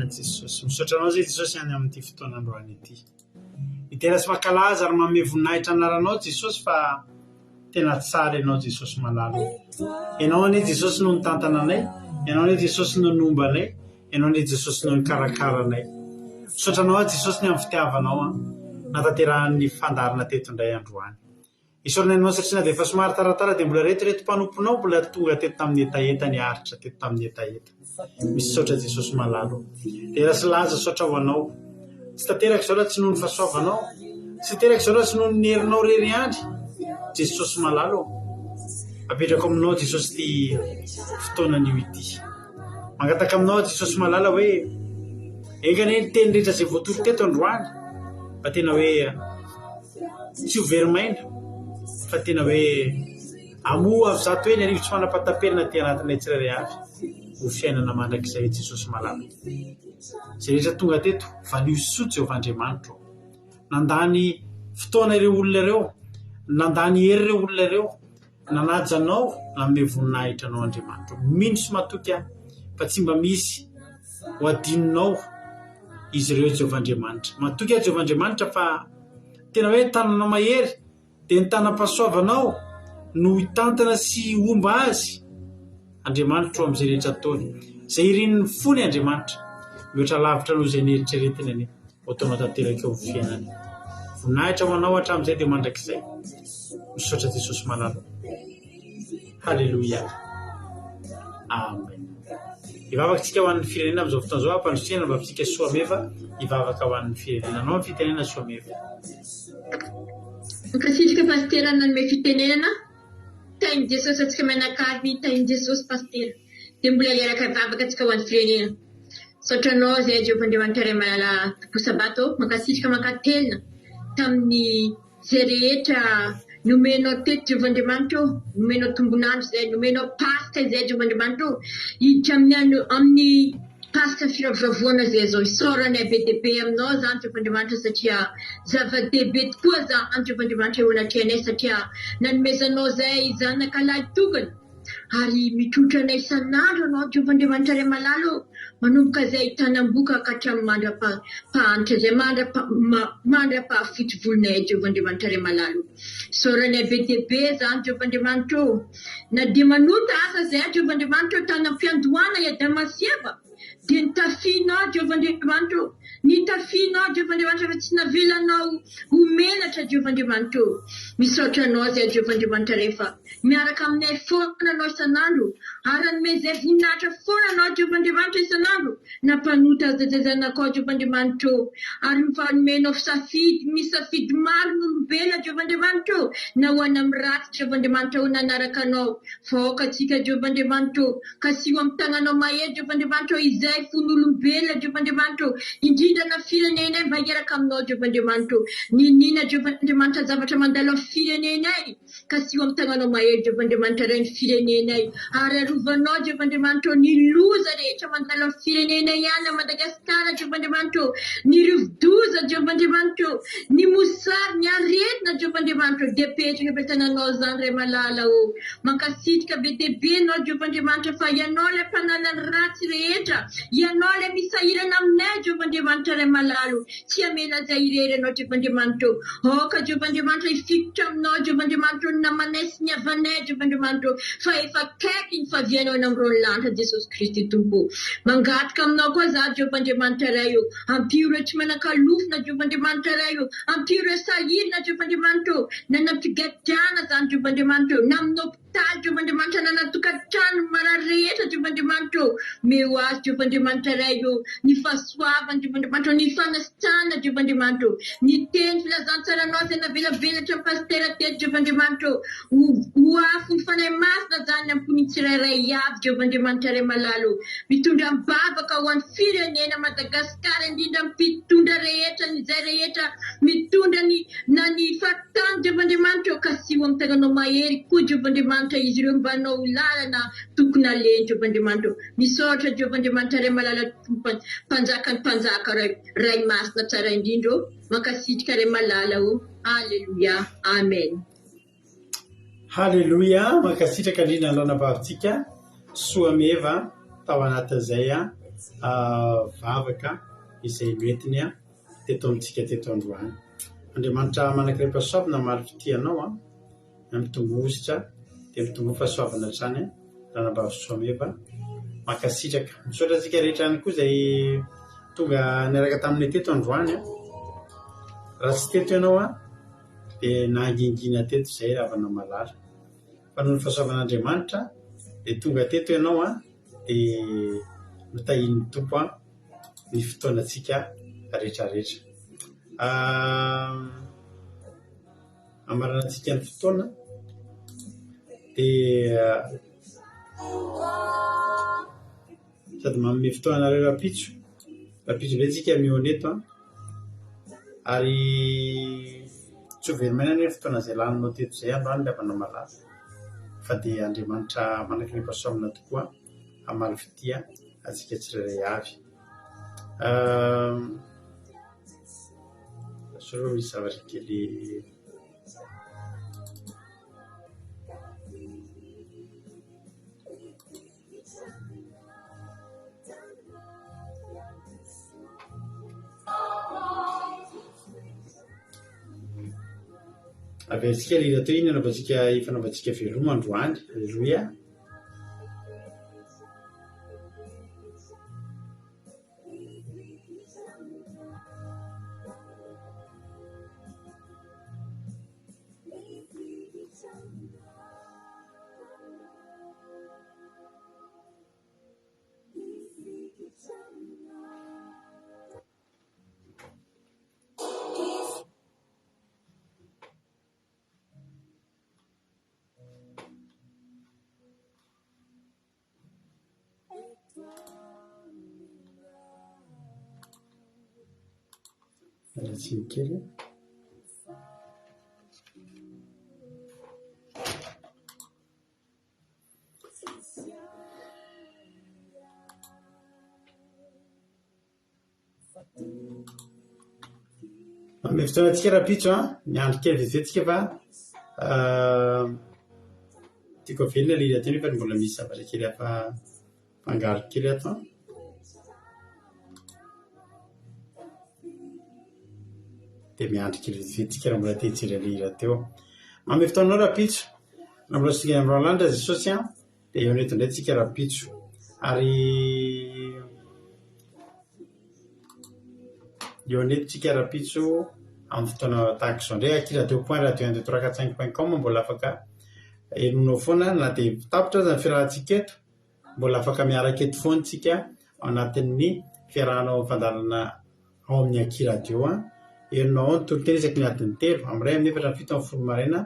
fiainana Jesosy. Misaotra anao zay Jesosy any amin'ity fotoana androany ity. Itera sy mankalaza ary manome voninahitra anaranao Jesosy fa tena tsara ianao Jesosy malalo. Ianao anie Jesosy no nitantana anay, ianao anie Jesosy no nomba anay, ianao anie Jesosy no nikarakara anay. Misaotra anao Jesosy ny amin'ny fitiavanao nataterahan'ny fandarina teto indray androany. Isorana ianao satria na dia efa somary taratara dia mbola reto mpanomponao mbola tonga teto tamin'ny etaeta ny aritra teto tamin'ny etaeta. Misaotra Jesosy malalo. Tera sy laza saotra ho anao. Tsy tanteraka izao tsy noho ny fahasoavanao, tsy tanteraka izao tsy noho ny herinao rery andry. Jesosy malalo. Apetrako aminao Jesosy ty fotoanan'io ity. Mangataka aminao Jesosy malala hoe engane ny teny rehetra izay voatoro teto androany fa tena hoe tsy ho verimaina fa tena hoe amoa avy zato hoe ny arivo tsy manapatapelina ty anatinay tsirairay avy ho fiainana mandrakizay Jesosy malala. Izay rehetra tonga teto valio soa Jehovah Andriamanitra. Nandany fotoana ireo olona ireo, nandany hery ireo olona ireo, nanajanao nanome voninahitra anao Andriamanitra. Mino sy matoky fa tsy mba misy ho adininao izy ireo Jehovah Andriamanitra. Matoky Jehovah Andriamanitra fa tena hoe tanana mahery dia ny tanam-pahasoavanao no hitantana sy omba azy Andriamanitra amin'izay rehetra ataony. Izay irin'ny fony Andriamanitra mihoatra lavitra noho izay nieritreretiny any ataonao tanteraka eo fiainany. Voninahitra ho anao hatramin'izay dia mandrakizay. Misaotra Jesosy malala. Halleluia. Amen. Ivavakantsika ho an'ny firenena amin'izao fotoana izao ampandrotsiana mba fitsika soameva ivavaka ho an'ny firenena. Anao amin'ny fitenena soameva. Makasitraka pastera nanome fitenenana tain'i Jesosy atsika menakavy tain'i Jesosy pastera dia mbola leraka ivavaka atsika ho an'ny firenena. Saotra anao zay Jehovah Andriamanitra iray malala topo-sabato makasitraka mankatelina tamin'ny zay rehetra nomenao teto Jehovah Andriamanitra, nomenao tombonandro zay, nomenao pasika izay Jehovah Andriamanitra hiditra amin'ny pasika firavavoana zay zao isaoranay be dia be aminao zany Jehovah Andriamanitra satria zava-dehibe tokoa zany Jehovah Andriamanitra eo anatrehanay satria nanomezanao zay zanakalahy tokana ary mitrotra anay isan'andro anao Jehovah Andriamanitra iray malalo manomboka zay hitanam-boka ka hatramin'ny mandra-pahanitra zay mandra-pahafito volonay Jehovah Andriamanitra iray malalo. Isaoranay be dia be zany Jehovah Andriamanitra na dia manota asa zay Jehovah Andriamanitra tanam-piandohana ya Damasiava dia nitafianao Jehovah Andriamanitra, nitafianao Jehovah Andriamanitra fa tsy navelanao homenatra Jehovah Andriamanitra. Misaotra anao zay Jehovah Andriamanitra rehefa miaraka aminay foana anao isan'andro ary hanome zay voninahitra foana anao Jehovah Andriamanitra isan'andro nampanota zazazanakao Jehovah Andriamanitra ary mifanomenao fisafidy, misafidy maro n'olombelona Jehovah Andriamanitra na ho any amin'ny ratsy Jehovah Andriamanitra ho nanaraka anao. Vahoaka antsika Jehovah Andriamanitra ka sy ho amin'ny tagnanao mahery Jehovah Andriamanitra izay fon'olombelona Jehovah Andriamanitra indrindra na firenenay mba hieraka aminao Jehovah Andriamanitra. Ninina Jehovah Andriamanitra zavatra mandalo amin'ny firenenay ka sy ho amin'ny tagnanao mahery Jehovah Andriamanitra iray ny firenenay ary arovanao Jehovah Andriamanitra ny loza rehetra mandalo amin'ny firenenay ihany a Madagasikara Jehovah Andriamanitra, ny rivo-doza Jehovah Andriamanitra, ny mosary, ny aretina Jehovah Andriamanitra dia petraka be tananao zany ray malala mankasitrika be dia be anao Jehovah Andriamanitra fa ianao ilay mpanala ny ratsy rehetra, ianao ilay misahirana aminay Jehovah Andriamanitra ray malalo, tsy hamela zay irery anao Jehovah Andriamanitra. Ka Jehovah Andriamanitra hifikotra aminao Jehovah Andriamanitra ny namanay sy ny avanay Jehovah Andriamanitra fa efa kaiky ny fahavianao eny amin'ireo lanitra Jesosy Kristy Tompo. Mangataka aminao koa za Jehovah Andriamanitra iray ampio ireo tsy manan-kalofina Jehovah Andriamanitra iray ampio ireo sahirana Jehovah Andriamanitra na nampigadrana zany Jehovah Andriamanitra na amin'ny hopitaly Jehovah Andriamanitra na natokantrano marary rehetra Jehovah Andriamanitra meo azy Jehovah Andriamanitra iray ny fahasoavana Jehovah Andriamanitra, ny fanasitranana Jehovah Andriamanitra, ny teny filazantsaranao zay navelabelatra amin'ny pastera teto Jehovah Andriamanitra ho afo ny fanahy masina zany ampon'ny tsirairay avy Jehovah Andriamanitra iray malalo mitondra mibavaka ho an'ny firenena Madagasikara indrindra mpitondra rehetra nyzay rehetra mitondra ny fahatany Jehovah Andriamanitra ka sy ho amin'ny tagnanao mahery koa Jehovah Andriamanitra izy ireo mbanao lalana tokony aleny Jehovah Andriamanitra. Misaotra Jehovah Andriamanitra iray malala mpanjaka ny mpanjaka ray masina tsara indrindra mankasitrika ray malala Halleluia. Amen. Halleluia. Mankasitraka indrindra ny lalana vavintsika soameva tao anatin'izay vavaka izay metiny teto amintsika teto androany. Andriamanitra manankiray mpahasoavana maro fitianao mitombo-ositra dia mitombo fahasoavana hatrany raha nambavy-soameva makasitraka. Misaotra antsika rehetra ihany koa izay tonga niaraka taminay teto androany. Raha tsy teto ianao dia nangingina teto izay ravana malala. Fa noho ny fahasoavan'Andriamanitra dia tonga teto ianao dia mitahiny tompo ny fotoanantsika rehetrarehetra. Amaranantsika ny fotoana dia sady manome fotoanareo rapitso be tsika mioneto ary tsy ho verimaina ny fotoana izay laninao teto izay androany lavana malaza fa dia Andriamanitra manankiray mpahasoavana tokoa hamaly fitia antsika tsirairay avy. Soreo misy zavatra kely avy antsika lera teo iny fanaovantsika veloma androany. Alleluia. Alatsiny kely. Manome fotoanantsika rapitso ny andro kely vetivetsika fa tiako avelona lera teny fa mbola misy zavatra kely hafa fangaro kely ato dia miandry kely vetivetsika raha mbola tehijery lera teo. Manome fotoananao rapitso raha mbola sika amin'ny Andra Jesosy dia eo neto indray tsika rapitso ary eo neto tsika rapitso amin'ny fotoana tahaka izao indray akira 2 point radio 12345.com mbola afaka enonao foana na dia tapitra aza ny fiarahantsika eto mbola afaka miaraka eto foana tsika ao anatin'ny fiarahanao fandarana ao amin'ny akira radio enonao ny toloteny isaky ny adiny 3 amin'ray amin'ny 7:40 maraina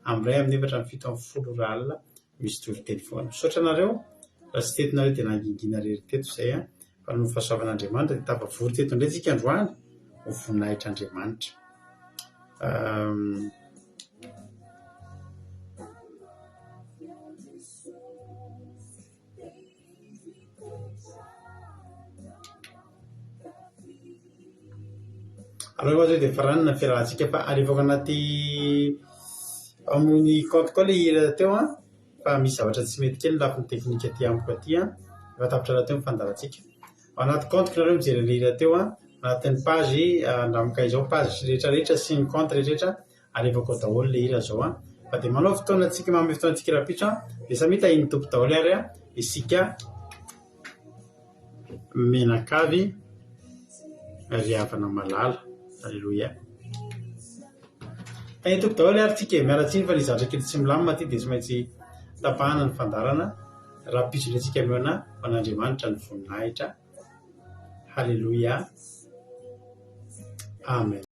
amin'ray amin'ny 7:70 alina misy toloteny foana. Misaotra anareo raha tsy tetinareo dia nangingina rery teto izay fa noho ny fahasoavan'Andriamanitra dia tafavory teto indray tsika androany ho voninahitra Andriamanitra. Aleo azo dia faranana fiarahantsika fa alefako anaty amin'ny compte koa ilay hira teo fa misy zavatra tsy mety kely lafiny teknika aty amiko aty efa tapitra raha teo mifandarantsika. Ao anaty compte nareo mijery ilay hira teo anatin'ny page andramika izao page rehetrarehetra sy ny compte rehetrarehetra alefako daholo ilay hira zao fa dia manao fotoanantsika manome fotoanantsika rapitso dia samy tahiny tompo daholo ary isika menakavy ry havana malala. Alleluia. Tahiny tompo daholo ary tsika miaratsiny fa ny zavatra kely tsy milamina aty dia tsy maintsy tapahana ny fandarana rapitso indray tsika mihoana ho an'Andriamanitra ny voninahitra. Halleluia. Amen.